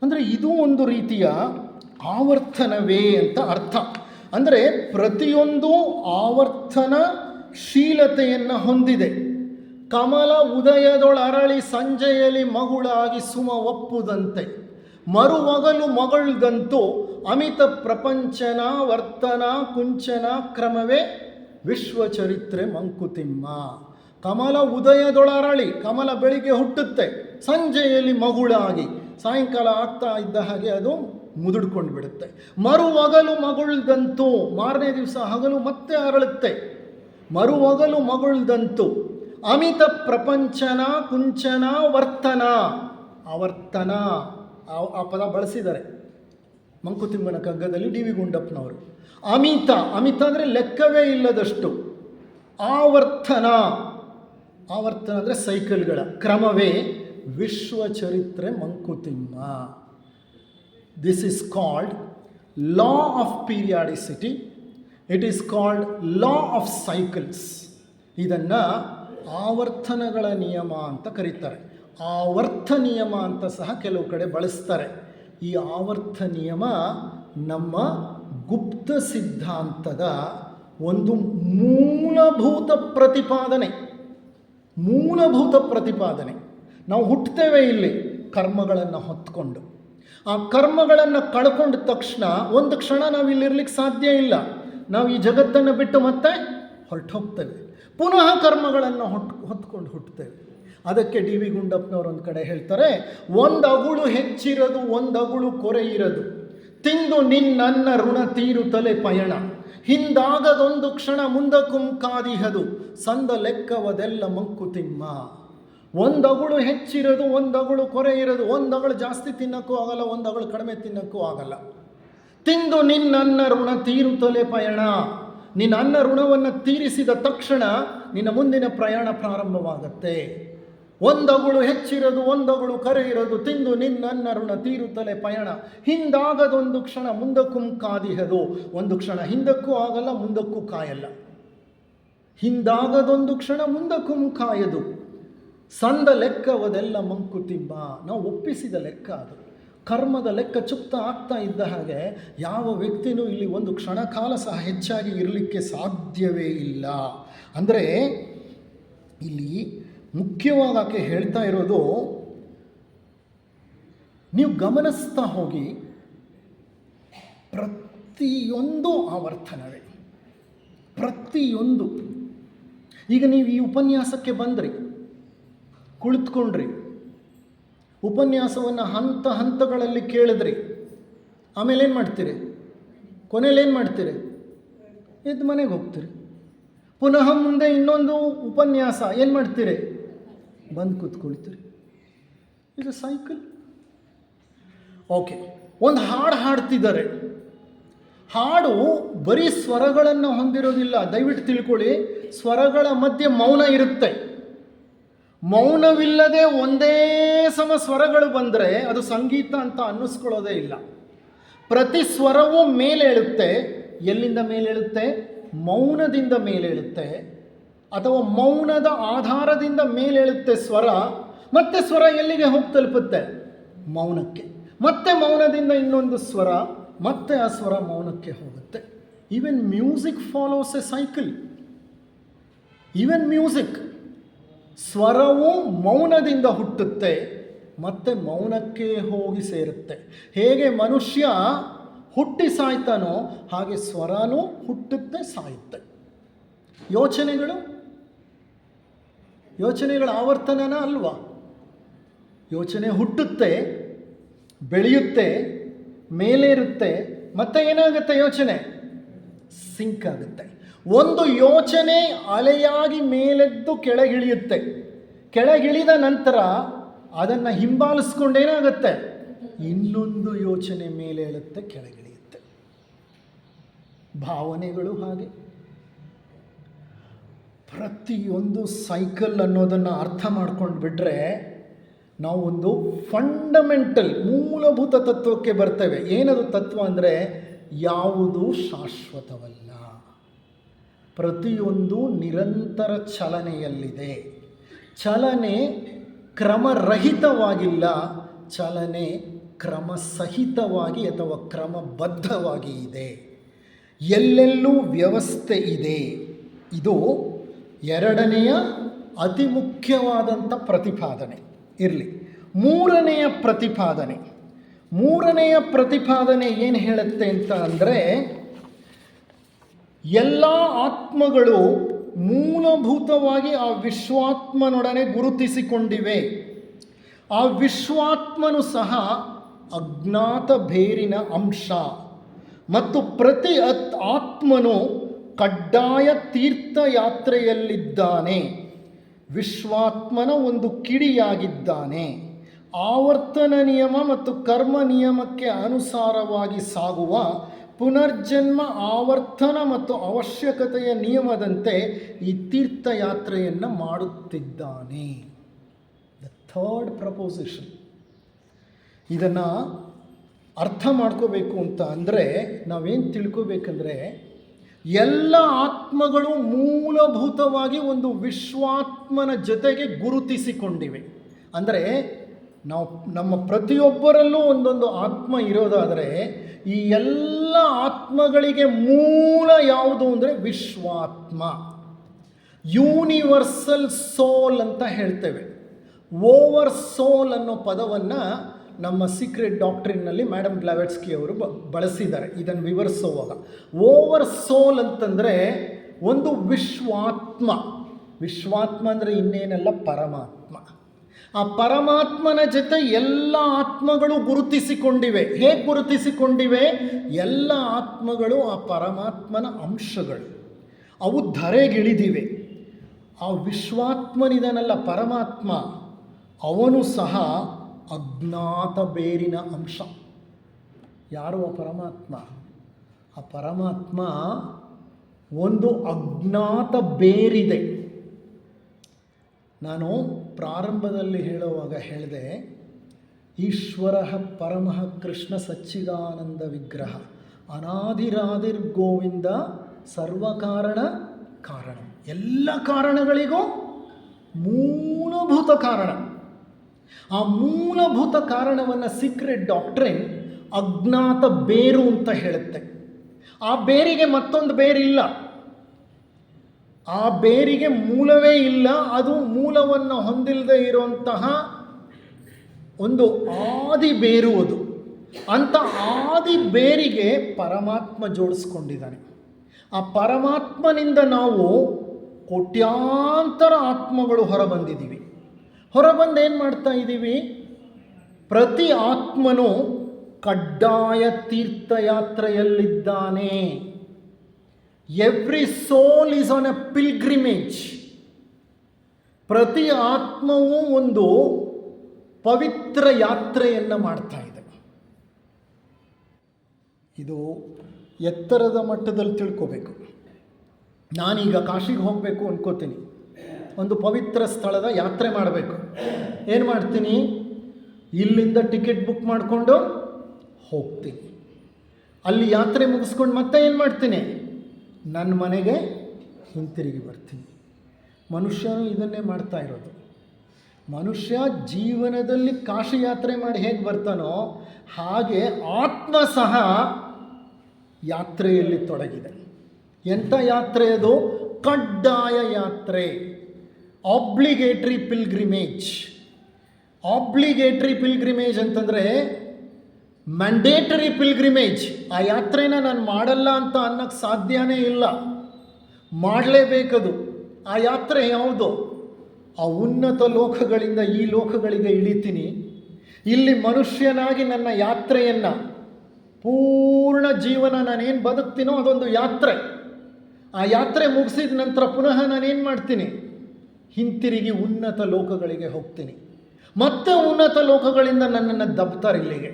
ಅಂದರೆ ಇದು ಒಂದು ರೀತಿಯ ಆವರ್ತನವೇ ಅಂತ ಅರ್ಥ. ಅಂದರೆ ಪ್ರತಿಯೊಂದು ಆವರ್ತನಶೀಲತೆಯನ್ನು ಹೊಂದಿದೆ. ಕಮಲ ಉದಯದೊಳರಳಿ ಸಂಜೆಯಲ್ಲಿ ಮಗುಳಾಗಿ ಸುಮ ಒಪ್ಪುದಂತೆ, ಮರುವಗಲು ಮಗಳ್ದಂತೂ ಅಮಿತ ಪ್ರಪಂಚನ ವರ್ತನ ಕುಂಚನ ಕ್ರಮವೇ ವಿಶ್ವಚರಿತ್ರೆ ಮಂಕುತಿಮ್ಮ. ಕಮಲ ಉದಯದೊಳರಳಿ, ಕಮಲ ಬೆಳಿಗ್ಗೆ ಹುಟ್ಟುತ್ತೆ, ಸಂಜೆಯಲ್ಲಿ ಮಗುಳಾಗಿ, ಸಾಯಂಕಾಲ ಆಗ್ತಾ ಇದ್ದ ಹಾಗೆ ಅದು ಮುದುಡ್ಕೊಂಡು ಬಿಡುತ್ತೆ. ಮರುವಗಲು ಮಗುಳ್ದಂತೂ, ಮಾರನೇ ದಿವಸ ಹಗಲು ಮತ್ತೆ ಅರಳುತ್ತೆ. ಮರುವಗಲು ಮಗುಳ್ದಂತೂ ಅಮಿತ ಪ್ರಪಂಚನ ಕುಂಚನ ವರ್ತನ, ಆವರ್ತನ ಆ ಪದ ಬಳಸಿದ್ದಾರೆ ಮಂಕುತಿಮ್ಮನ ಕಗ್ಗದಲ್ಲಿ ಡಿ ವಿ ಗುಂಡಪ್ಪನವರು. ಅಮಿತ, ಅಮಿತ ಅಂದರೆ ಲೆಕ್ಕವೇ ಇಲ್ಲದಷ್ಟು. ಆವರ್ತನ, ಆವರ್ತನ ಅಂದರೆ ಸೈಕಲ್ಗಳ ಕ್ರಮವೇ ವಿಶ್ವಚರಿತ್ರೆ ಮಂಕುತಿಮ್ಮ. This is called law of periodicity, it is called law of cycles. ಇದನ್ನು ಆವರ್ತನಗಳ ನಿಯಮ ಅಂತ ಕರೀತಾರೆ. ಆವರ್ತ ನಿಯಮ ಅಂತ ಸಹ ಕೆಲವು ಕಡೆ ಬಳಸ್ತಾರೆ. ಈ ಆವರ್ತ ನಿಯಮ ನಮ್ಮ ಗುಪ್ತ ಸಿದ್ಧಾಂತದ ಒಂದು ಮೂಲಭೂತ ಪ್ರತಿಪಾದನೆ. ನಾವು ಹುಟ್ಟುತ್ತೇವೆ ಇಲ್ಲಿ ಕರ್ಮಗಳನ್ನು ಹೊತ್ಕೊಂಡು. ಆ ಕರ್ಮಗಳನ್ನು ಕಳ್ಕೊಂಡ ತಕ್ಷಣ ಒಂದು ಕ್ಷಣ ನಾವು ಇಲ್ಲಿರ್ಲಿಕ್ಕೆ ಸಾಧ್ಯ ಇಲ್ಲ. ನಾವು ಈ ಜಗತ್ತನ್ನು ಬಿಟ್ಟು ಮತ್ತೆ ಹೊರಟು ಹೋಗ್ತೇವೆ, ಪುನಃ ಕರ್ಮಗಳನ್ನು ಹೊತ್ಕೊಂಡು ಹುಟ್ಟುತ್ತೇವೆ. ಅದಕ್ಕೆ ಡಿ ವಿ ಗುಂಡಪ್ಪನವರು ಒಂದು ಕಡೆ ಹೇಳ್ತಾರೆ, ಒಂದು ಅಗುಳು ಹೆಚ್ಚಿರದು ಒಂದು ಅಗುಳು ಕೊರೆಯಿರದು, ತಿಂದು ನಿನ್ನ ಋಣ ತೀರುತ್ತಲೇ ಪಯಣ, ಹಿಂದಾಗದೊಂದು ಕ್ಷಣ ಮುಂದಕ್ಕೂ ಕಾದಿಹದು, ಸಂದ ಲೆಕ್ಕವದೆಲ್ಲ ಮಂಕುತಿಮ್ಮ. ಒಂದು ಅಗುಳು ಹೆಚ್ಚಿರೋದು ಒಂದು ಅಗುಳು ಕೊರೆ ಇರೋದು, ಒಂದು ಅಗಳು ಜಾಸ್ತಿ ತಿನ್ನೋಕ್ಕೂ ಆಗಲ್ಲ, ಒಂದು ಅಗಳು ಕಡಿಮೆ ತಿನ್ನೋಕ್ಕೂ ಆಗಲ್ಲ. ತಿಂದು ನಿನ್ನ ಋಣ ತೀರುತ್ತಲೇ ಪಯಣ, ನಿನ್ನ ಅನ್ನ ಋಣವನ್ನು ತೀರಿಸಿದ ತಕ್ಷಣ ನಿನ್ನ ಮುಂದಿನ ಪ್ರಯಾಣ ಪ್ರಾರಂಭವಾಗತ್ತೆ. ಒಂದಗಳು ಹೆಚ್ಚಿರೋದು ಒಂದಗಳು ಕರೆ ಇರೋದು, ತಿಂದು ನಿನ್ನ ಋಣ ತೀರುತ್ತಲೇ ಪಯಣ, ಹಿಂದಾಗದೊಂದು ಕ್ಷಣ ಮುಂದಕ್ಕೂ ಕಾದಿಹದು. ಒಂದು ಕ್ಷಣ ಹಿಂದಕ್ಕೂ ಆಗಲ್ಲ, ಮುಂದಕ್ಕೂ ಕಾಯಲ್ಲ. ಹಿಂದಾಗದೊಂದು ಕ್ಷಣ ಮುಂದಕ್ಕೂ ಕಾಯದು, ಸಂದ ಲೆಕ್ಕವದೆಲ್ಲ ಮಂಕುತಿಮ್ಮ. ನಾವು ಒಪ್ಪಿಸಿದ ಲೆಕ್ಕ ಅದು. ಕರ್ಮದ ಲೆಕ್ಕ ಚುಕ್ತ ಆಗ್ತಾ ಇದ್ದ ಹಾಗೆ ಯಾವ ವ್ಯಕ್ತಿನೂ ಇಲ್ಲಿ ಒಂದು ಕ್ಷಣ ಕಾಲ ಸಹ ಹೆಚ್ಚಾಗಿ ಇರಲಿಕ್ಕೆ ಸಾಧ್ಯವೇ ಇಲ್ಲ. ಅಂದರೆ ಇಲ್ಲಿ ಮುಖ್ಯವಾಗಿ ಆಕೆ ಹೇಳ್ತಾ ಇರೋದು, ನೀವು ಗಮನಿಸ್ತಾ ಹೋಗಿ, ಪ್ರತಿಯೊಂದು ಆವರ್ತನವೇ, ಪ್ರತಿಯೊಂದು. ಈಗ ನೀವು ಈ ಉಪನ್ಯಾಸಕ್ಕೆ ಬಂದ್ರಿ, ಕುಳಿತುಕೊಂಡ್ರಿ, ಉಪನ್ಯಾಸವನ್ನು ಹಂತ ಹಂತಗಳಲ್ಲಿ ಕೇಳಿದ್ರಿ, ಆಮೇಲೆ ಏನು ಮಾಡ್ತೀರಿ? ಕೊನೆಯಲ್ಲಿ ಏನು ಮಾಡ್ತೀರಿ? ಎದ್ದು ಮನೆಗೆ ಹೋಗ್ತೀರಿ. ಪುನಃ ಮುಂದೆ ಇನ್ನೊಂದು ಉಪನ್ಯಾಸ, ಏನು ಮಾಡ್ತೀರಿ? ಬಂದು ಕೂತ್ಕೊಳ್ತೀರಿ. ಇದು ಸೈಕಲ್. ಓಕೆ, ಒಂದು ಹಾಡು ಹಾಡ್ತಿದ್ದಾರೆ. ಹಾಡು ಬರೀ ಸ್ವರಗಳನ್ನು ಹೊಂದಿರೋದಿಲ್ಲ, ದಯವಿಟ್ಟು ತಿಳ್ಕೊಳ್ಳಿ. ಸ್ವರಗಳ ಮಧ್ಯೆ ಮೌನ ಇರುತ್ತೆ. ಮೌನವಿಲ್ಲದೆ ಒಂದೇ ಸಮ ಸ್ವರಗಳು ಬಂದರೆ ಅದು ಸಂಗೀತ ಅಂತ ಅನ್ನಿಸ್ಕೊಳ್ಳೋದೇ ಇಲ್ಲ. ಪ್ರತಿ ಸ್ವರವೂ ಮೇಲೇಳುತ್ತೆ. ಎಲ್ಲಿಂದ ಮೇಲೇಳುತ್ತೆ? ಮೌನದಿಂದ ಮೇಲೇಳುತ್ತೆ, ಅಥವಾ ಮೌನದ ಆಧಾರದಿಂದ ಮೇಲೇಳುತ್ತೆ ಸ್ವರ. ಮತ್ತೆ ಸ್ವರ ಎಲ್ಲಿಗೆ ಹೋಗಿ ತಲುಪುತ್ತೆ? ಮೌನಕ್ಕೆ. ಮತ್ತೆ ಮೌನದಿಂದ ಇನ್ನೊಂದು ಸ್ವರ, ಮತ್ತೆ ಆ ಸ್ವರ ಮೌನಕ್ಕೆ ಹೋಗುತ್ತೆ. Even music follows a cycle. Even music, ಸ್ವರವು ಮೌನದಿಂದ ಹುಟ್ಟುತ್ತೆ, ಮತ್ತೆ ಮೌನಕ್ಕೆ ಹೋಗಿ ಸೇರುತ್ತೆ. ಹೇಗೆ ಮನುಷ್ಯ ಹುಟ್ಟಿ ಸಾಯ್ತಾನೋ ಹಾಗೆ ಸ್ವರನೂ ಹುಟ್ಟುತ್ತೆ, ಸಾಯುತ್ತೆ. ಯೋಚನೆಗಳ ಆವರ್ತನನ ಅಲ್ವಾ? ಯೋಚನೆ ಹುಟ್ಟುತ್ತೆ, ಬೆಳೆಯುತ್ತೆ, ಮೇಲೇರುತ್ತೆ, ಮತ್ತೆ ಏನಾಗುತ್ತೆ? ಯೋಚನೆ ಸಿಂಕ್ ಆಗುತ್ತೆ. ಒಂದು ಯೋಚನೆ ಅಲೆಯಾಗಿ ಮೇಲೆದ್ದು ಕೆಳಗಿಳಿಯುತ್ತೆ. ಕೆಳಗಿಳಿದ ನಂತರ ಅದನ್ನು ಹಿಂಬಾಲಿಸ್ಕೊಂಡೇನಾಗುತ್ತೆ, ಇನ್ನೊಂದು ಯೋಚನೆ ಮೇಲೆ ಏಳುತ್ತೆ, ಕೆಳಗಿಳಿಯುತ್ತೆ. ಭಾವನೆಗಳು ಹಾಗೆ. ಪ್ರತಿಯೊಂದು ಸೈಕಲ್ ಅನ್ನೋದನ್ನು ಅರ್ಥ ಮಾಡ್ಕೊಂಡು ಬಿಟ್ಟರೆ ನಾವು ಒಂದು ಫಂಡಮೆಂಟಲ್ ಮೂಲಭೂತ ತತ್ವಕ್ಕೆ ಬರ್ತೇವೆ. ಏನದು ತತ್ವ ಅಂದರೆ, ಯಾವುದು ಶಾಶ್ವತವಲ್ಲ, ಪ್ರತಿಯೊಂದು ನಿರಂತರ ಚಲನೆಯಲ್ಲಿದೆ. ಚಲನೆ ಕ್ರಮರಹಿತವಾಗಿಲ್ಲ, ಚಲನೆ ಕ್ರಮಸಹಿತವಾಗಿ ಅಥವಾ ಕ್ರಮಬದ್ಧವಾಗಿ ಇದೆ. ಎಲ್ಲೆಲ್ಲೂ ವ್ಯವಸ್ಥೆ ಇದೆ. ಇದು ಎರಡನೆಯ ಅತಿ ಮುಖ್ಯವಾದಂಥ ಪ್ರತಿಪಾದನೆ. ಇರಲಿ, ಮೂರನೆಯ ಪ್ರತಿಪಾದನೆ ಏನು ಹೇಳುತ್ತೆ ಅಂತ ಅಂದರೆ, ಎಲ್ಲ ಆತ್ಮಗಳು ಮೂಲಭೂತವಾಗಿ ಆ ವಿಶ್ವಾತ್ಮನೊಡನೆ ಗುರುತಿಸಿಕೊಂಡಿವೆ. ಆ ವಿಶ್ವಾತ್ಮನು ಸಹ ಅಜ್ಞಾತ ಬೇರಿನ ಅಂಶ ಮತ್ತು ಪ್ರತಿ ಆತ್ಮನು ಕಡ್ಡಾಯ ತೀರ್ಥಯಾತ್ರೆಯಲ್ಲಿದ್ದಾನೆ. ವಿಶ್ವಾತ್ಮನ ಒಂದು ಕಿಡಿಯಾಗಿದ್ದಾನೆ. ಆವರ್ತನ ನಿಯಮ ಮತ್ತು ಕರ್ಮ ನಿಯಮಕ್ಕೆ ಅನುಸಾರವಾಗಿ ಸಾಗುವ ಪುನರ್ಜನ್ಮ ಆವರ್ತನ ಮತ್ತು ಅವಶ್ಯಕತೆಯ ನಿಯಮದಂತೆ ಈ ತೀರ್ಥಯಾತ್ರೆಯನ್ನು ಮಾಡುತ್ತಿದ್ದಾನೆ. The third proposition. ಇದನ್ನು ಅರ್ಥ ಮಾಡ್ಕೋಬೇಕು ಅಂತ ಅಂದರೆ ನಾವೇನು ತಿಳ್ಕೋಬೇಕಂದ್ರೆ, ಎಲ್ಲ ಆತ್ಮಗಳು ಮೂಲಭೂತವಾಗಿ ಒಂದು ವಿಶ್ವಾತ್ಮನ ಜೊತೆಗೆ ಗುರುತಿಸಿಕೊಂಡಿವೆ. ಅಂದರೆ ನಮ್ಮ ಪ್ರತಿಯೊಬ್ಬರಲ್ಲೂ ಒಂದೊಂದು ಆತ್ಮ ಇರೋದಾದರೆ, ಈ ಎಲ್ಲ ಆತ್ಮಗಳಿಗೆ ಮೂಲ ಯಾವುದು ಅಂದರೆ ವಿಶ್ವಾತ್ಮ. ಯೂನಿವರ್ಸಲ್ ಸೋಲ್ ಅಂತ ಹೇಳ್ತೇವೆ. ಓವರ್ ಸೋಲ್ ಅನ್ನೋ ಪದವನ್ನು ನಮ್ಮ ಸೀಕ್ರೆಟ್ ಡಾಕ್ಟ್ರಿನ್ನಲ್ಲಿ ಮೇಡಮ್ ಬ್ಲಾವೆಟ್ಸ್ಕಿ ಅವರು ಬಳಸಿದ್ದಾರೆ ಇದನ್ನು ವಿವರಿಸುವಾಗ. ಓವರ್ ಸೋಲ್ ಅಂತಂದರೆ ಒಂದು ವಿಶ್ವಾತ್ಮ. ವಿಶ್ವಾತ್ಮ ಅಂದರೆ ಇನ್ನೇನೆಲ್ಲ ಪರಮಾತ್ಮ. ಆ ಪರಮಾತ್ಮನ ಜೊತೆ ಎಲ್ಲ ಆತ್ಮಗಳು ಗುರುತಿಸಿಕೊಂಡಿವೆ. ಹೇಗೆ ಗುರುತಿಸಿಕೊಂಡಿವೆ? ಎಲ್ಲ ಆತ್ಮಗಳು ಆ ಪರಮಾತ್ಮನ ಅಂಶಗಳು. ಅವು ಧರೆಗಿಳಿದಿವೆ. ಆ ವಿಶ್ವಾತ್ಮನಿದನಲ್ಲ ಪರಮಾತ್ಮ, ಅವನು ಸಹ ಅಜ್ಞಾತ ಬೇರಿನ ಅಂಶ. ಯಾರು ಆ ಪರಮಾತ್ಮ? ಆ ಪರಮಾತ್ಮ ಒಂದು ಅಜ್ಞಾತ ಬೇರಿದೆ. ನಾನು ಪ್ರಾರಂಭದಲ್ಲಿ ಹೇಳುವಾಗ ಹೇಳಿದೆ, ಈಶ್ವರ ಪರಮಃ ಕೃಷ್ಣ ಸಚ್ಚಿದಾನಂದ ವಿಗ್ರಹ ಅನಾದಿರಾದಿರ್ಗೋವಿಂದ ಸರ್ವಕಾರಣ ಕಾರಣ. ಎಲ್ಲ ಕಾರಣಗಳಿಗೂ ಮೂಲಭೂತ ಕಾರಣ. ಆ ಮೂಲಭೂತ ಕಾರಣವನ್ನು ಸೀಕ್ರೆಟ್ ಡಾಕ್ಟ್ರಿನ್ ಅಜ್ಞಾತ ಬೇರು ಅಂತ ಹೇಳುತ್ತೆ. ಆ ಬೇರಿಗೆ ಮತ್ತೊಂದು ಬೇರಿಲ್ಲ. ಆ ಬೇರಿಗೆ ಮೂಲವೇ ಇಲ್ಲ. ಅದು ಮೂಲವನ್ನು ಹೊಂದಿಲ್ಲದೆ ಇರುವಂತಹ ಒಂದು ಆದಿ ಬೇರು ಅದು. ಅಂಥ ಆದಿ ಬೇರಿಗೆ ಪರಮಾತ್ಮ ಜೋಡಿಸ್ಕೊಂಡಿದ್ದಾನೆ. ಆ ಪರಮಾತ್ಮನಿಂದ ನಾವು ಕೋಟ್ಯಾಂತರ ಆತ್ಮಗಳು ಹೊರಬಂದಿದ್ದೀವಿ. ಹೊರಬಂದು ಏನು ಮಾಡ್ತಾ ಇದ್ದೀವಿ? ಪ್ರತಿ ಆತ್ಮನು ಕಡ್ಡಾಯ ತೀರ್ಥಯಾತ್ರೆಯಲ್ಲಿದ್ದಾನೆ. Every soul is on a pilgrimage. ಪ್ರತಿ ಆತ್ಮವೂ ಒಂದು ಪವಿತ್ರ ಯಾತ್ರೆಯನ್ನು ಮಾಡ್ತಾ ಇದೆ. ಇದು ಎತ್ತರದ ಮಟ್ಟದಲ್ಲಿ ತಿಳ್ಕೋಬೇಕು. ನಾನೀಗ ಕಾಶಿಗೆ ಹೋಗಬೇಕು ಅನ್ಕೋತೀನಿ. ಒಂದು ಪವಿತ್ರ ಸ್ಥಳದ ಯಾತ್ರೆ ಮಾಡಬೇಕು. ಏನು ಮಾಡ್ತೀನಿ? ಇಲ್ಲಿಂದ ಟಿಕೆಟ್ ಬುಕ್ ಮಾಡಿಕೊಂಡು ಹೋಗ್ತೀನಿ. ಅಲ್ಲಿ ಯಾತ್ರೆ ಮುಗಿಸ್ಕೊಂಡು ಮತ್ತೆ ಏನು ಮಾಡ್ತೀನಿ? ನನ್ನ ಮನೆಗೆ ಹಿಂತಿರುಗಿ ಬರ್ತೀನಿ. ಮನುಷ್ಯನು ಇದನ್ನೇ ಮಾಡ್ತಾ ಇರೋದು. ಮನುಷ್ಯ ಜೀವನದಲ್ಲಿ ಕಾಶಿ ಯಾತ್ರೆ ಮಾಡಿ ಹೇಗೆ ಬರ್ತಾನೋ ಹಾಗೆ ಆತ್ಮ ಸಹ ಯಾತ್ರೆಯಲ್ಲಿ ತೊಡಗಿದೆ. ಎಂಥ ಯಾತ್ರೆ ಅದು? ಕಡ್ಡಾಯ ಯಾತ್ರೆ, ಆಬ್ಲಿಗೇಟ್ರಿ ಪಿಲ್ಗ್ರಿಮೇಜ್. ಆಬ್ಲಿಗೇಟ್ರಿ ಪಿಲ್ಗ್ರಿಮೇಜ್ ಅಂತಂದರೆ ಮ್ಯಾಂಡೇಟರಿ ಪಿಲ್ಗ್ರಿಮೇಜ್. ಆ ಯಾತ್ರೆನ ನಾನು ಮಾಡಲ್ಲ ಅಂತ ಅನ್ನೋಕ್ಕೆ ಸಾಧ್ಯನೇ ಇಲ್ಲ, ಮಾಡಲೇಬೇಕದು. ಆ ಯಾತ್ರೆ ಯಾವುದು? ಆ ಉನ್ನತ ಲೋಕಗಳಿಂದ ಈ ಲೋಕಗಳಿಗೆ ಇಳಿತೀನಿ. ಇಲ್ಲಿ ಮನುಷ್ಯನಾಗಿ ನನ್ನ ಯಾತ್ರೆಯನ್ನು, ಪೂರ್ಣ ಜೀವನ ನಾನೇನು ಬದುಕ್ತೀನೋ ಅದೊಂದು ಯಾತ್ರೆ. ಆ ಯಾತ್ರೆ ಮುಗಿಸಿದ ನಂತರ ಪುನಃ ನಾನೇನು ಮಾಡ್ತೀನಿ? ಹಿಂತಿರುಗಿ ಉನ್ನತ ಲೋಕಗಳಿಗೆ ಹೋಗ್ತೀನಿ. ಮತ್ತೆ ಉನ್ನತ ಲೋಕಗಳಿಂದ ನನ್ನನ್ನು ದಬ್ತಾರೆ ಇಲ್ಲಿಗೆ,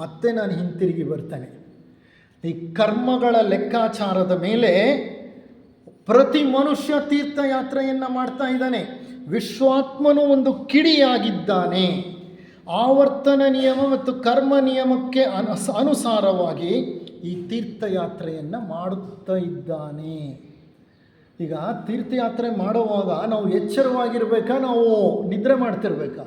ಮತ್ತೆ ನಾನು ಹಿಂತಿರುಗಿ ಬರ್ತೇನೆ. ಈ ಕರ್ಮಗಳ ಲೆಕ್ಕಾಚಾರದ ಮೇಲೆ ಪ್ರತಿ ಮನುಷ್ಯ ತೀರ್ಥಯಾತ್ರೆಯನ್ನು ಮಾಡ್ತಾ ಇದ್ದಾನೆ. ವಿಶ್ವಾತ್ಮನು ಒಂದು ಕಿಡಿಯಾಗಿದ್ದಾನೆ. ಆವರ್ತನ ನಿಯಮ ಮತ್ತು ಕರ್ಮ ನಿಯಮಕ್ಕೆ ಅನುಸಾರವಾಗಿ ಈ ತೀರ್ಥಯಾತ್ರೆಯನ್ನು ಮಾಡುತ್ತಾ ಇದ್ದಾನೆ. ಈಗ ತೀರ್ಥಯಾತ್ರೆ ಮಾಡುವಾಗ ನಾವು ಎಚ್ಚರವಾಗಿರ್ಬೇಕಾ, ನಾವು ನಿದ್ರೆ ಮಾಡ್ತಿರ್ಬೇಕಾ?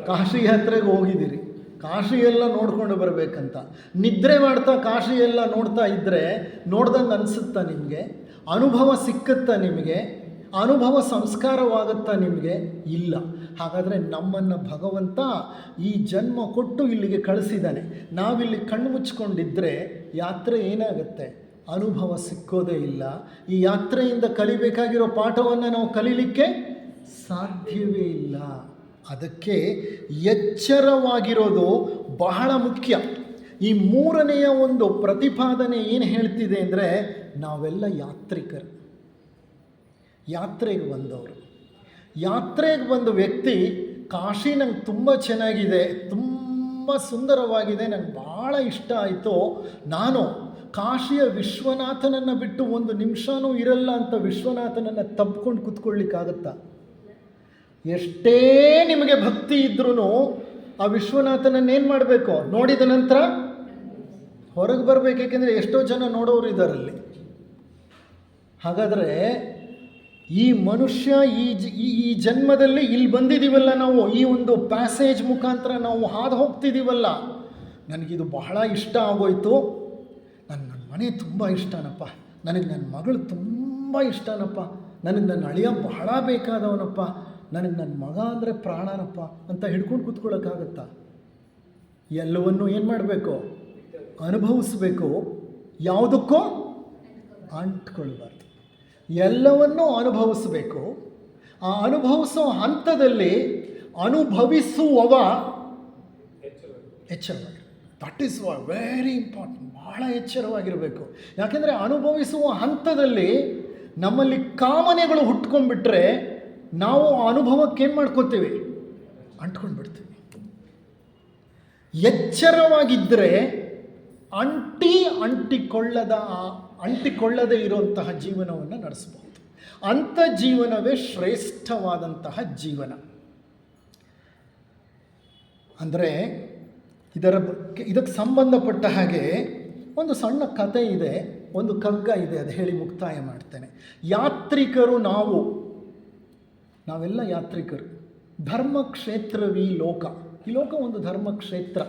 ಕಾಶಿ ಯಾತ್ರೆಗೆ ಹೋಗಿದ್ದೀರಿ, ಕಾಶಿ ಎಲ್ಲ ನೋಡ್ಕೊಂಡು ಬರಬೇಕಂತ ನಿದ್ರೆ ಮಾಡ್ತಾ ಕಾಶಿ ಎಲ್ಲ ನೋಡ್ತಾ ಇದ್ದರೆ ನೋಡ್ದಂಗೆ ಅನಿಸುತ್ತಾ ನಿಮಗೆ? ಅನುಭವ ಸಿಕ್ಕುತ್ತಾ ನಿಮಗೆ? ಅನುಭವ ಸಂಸ್ಕಾರವಾಗುತ್ತಾ ನಿಮಗೆ? ಇಲ್ಲ. ಹಾಗಾದರೆ ನಮ್ಮನ್ನು ಭಗವಂತ ಈ ಜನ್ಮ ಕೊಟ್ಟು ಇಲ್ಲಿಗೆ ಕಳಿಸಿದ್ದಾನೆ. ನಾವಿಲ್ಲಿ ಕಣ್ಣು ಮುಚ್ಕೊಂಡಿದ್ದರೆ ಯಾತ್ರೆ ಏನಾಗುತ್ತೆ? ಅನುಭವ ಸಿಕ್ಕೋದೇ ಇಲ್ಲ. ಈ ಯಾತ್ರೆಯಿಂದ ಕಲಿಬೇಕಾಗಿರೋ ಪಾಠವನ್ನು ನಾವು ಕಲೀಲಿಕ್ಕೆ ಸಾಧ್ಯವೇ ಇಲ್ಲ. ಅದಕ್ಕೆ ಎಚ್ಚರವಾಗಿರೋದು ಬಹಳ ಮುಖ್ಯ. ಈ ಮೂರನೆಯ ಒಂದು ಪ್ರತಿಪಾದನೆ ಏನು ಹೇಳ್ತಿದೆ ಅಂದರೆ, ನಾವೆಲ್ಲ ಯಾತ್ರಿಕರು, ಯಾತ್ರೆಗೆ ಬಂದವರು. ಯಾತ್ರೆಗೆ ಬಂದ ವ್ಯಕ್ತಿ ಕಾಶಿ ನಂಗೆ ತುಂಬ ಚೆನ್ನಾಗಿದೆ, ತುಂಬ ಸುಂದರವಾಗಿದೆ, ನಂಗೆ ಭಾಳ ಇಷ್ಟ ಆಯಿತು, ನಾನು ಕಾಶಿಯ ವಿಶ್ವನಾಥನನ್ನು ಬಿಟ್ಟು ಒಂದು ನಿಮಿಷನೂ ಇರಲ್ಲ ಅಂತ ವಿಶ್ವನಾಥನನ್ನು ತಬ್ಕೊಂಡು ಕೂತ್ಕೊಳ್ಳಿಕ್ಕಾಗತ್ತಾ? ಎಷ್ಟೇ ನಿಮಗೆ ಭಕ್ತಿ ಇದ್ರೂ ಆ ವಿಶ್ವನಾಥನನ್ನು ಏನು ಮಾಡಬೇಕು? ನೋಡಿದ ನಂತರ ಹೊರಗೆ ಬರಬೇಕು. ಏಕೆಂದರೆ ಎಷ್ಟೋ ಜನ ನೋಡೋರು ಇದ್ದಾರಲ್ಲಿ. ಹಾಗಾದರೆ ಈ ಮನುಷ್ಯ ಈ ಜನ್ಮದಲ್ಲಿ ಇಲ್ಲಿ ಬಂದಿದ್ದೀವಲ್ಲ, ನಾವು ಈ ಒಂದು ಪ್ಯಾಸೇಜ್ ಮುಖಾಂತರ ನಾವು ಹಾದು ಹೋಗ್ತಿದ್ದೀವಲ್ಲ, ನನಗಿದು ಬಹಳ ಇಷ್ಟ ಆಗೋಯ್ತು, ನನ್ನ ಮನೆ ತುಂಬ ಇಷ್ಟನಪ್ಪ, ನನಗೆ ನನ್ನ ಮಗಳು ತುಂಬ ಇಷ್ಟನಪ್ಪ, ನನಗೆ ನನ್ನ ಅಳಿಯ ಬಹಳ ಬೇಕಾದವನಪ್ಪ, ನನಗೆ ನನ್ನ ಮಗ ಅಂದರೆ ಪ್ರಾಣನಪ್ಪ ಅಂತ ಹಿಡ್ಕೊಂಡು ಕೂತ್ಕೊಳ್ಳೋಕ್ಕಾಗತ್ತಾ? ಎಲ್ಲವನ್ನೂ ಏನು ಮಾಡಬೇಕು? ಅನುಭವಿಸ್ಬೇಕು. ಯಾವುದಕ್ಕೂ ಅಂಟ್ಕೊಳ್ಬಾರ್ದು. ಎಲ್ಲವನ್ನೂ ಅನುಭವಿಸಬೇಕು. ಆ ಅನುಭವಿಸೋ ಹಂತದಲ್ಲಿ ಅನುಭವಿಸುವವ ಎಚ್ಚರವಾಗಿ, ದಟ್ ಈಸ್ ವೆರಿ ಇಂಪಾರ್ಟೆಂಟ್. ಭಾಳ ಎಚ್ಚರವಾಗಿರಬೇಕು. ಯಾಕೆಂದರೆ ಅನುಭವಿಸುವ ಹಂತದಲ್ಲಿ ನಮ್ಮಲ್ಲಿ ಕಾಮನೆಗಳು ಹುಟ್ಕೊಂಡ್ಬಿಟ್ರೆ ನಾವು ಆ ಅನುಭವಕ್ಕೆ ಏನು ಮಾಡ್ಕೋತೀವಿ? ಅಂಟ್ಕೊಂಡು ಬಿಡ್ತೀವಿ. ಎಚ್ಚರವಾಗಿದ್ದರೆ ಅಂಟಿಕೊಳ್ಳದೇ ಇರುವಂತಹ ಜೀವನವನ್ನು ನಡೆಸಬಹುದು. ಅಂಥ ಜೀವನವೇ ಶ್ರೇಷ್ಠವಾದಂತಹ ಜೀವನ. ಅಂದರೆ ಇದಕ್ಕೆ ಸಂಬಂಧಪಟ್ಟ ಹಾಗೆ ಒಂದು ಸಣ್ಣ ಕಥೆ ಇದೆ, ಒಂದು ಕಗ್ಗ ಇದೆ, ಅದು ಹೇಳಿ ಮುಕ್ತಾಯ ಮಾಡ್ತೇನೆ. ಯಾತ್ರಿಕರು ನಾವೆಲ್ಲ ಯಾತ್ರಿಕರು. ಧರ್ಮಕ್ಷೇತ್ರವೀ ಲೋಕ. ಈ ಲೋಕ ಒಂದು ಧರ್ಮಕ್ಷೇತ್ರ.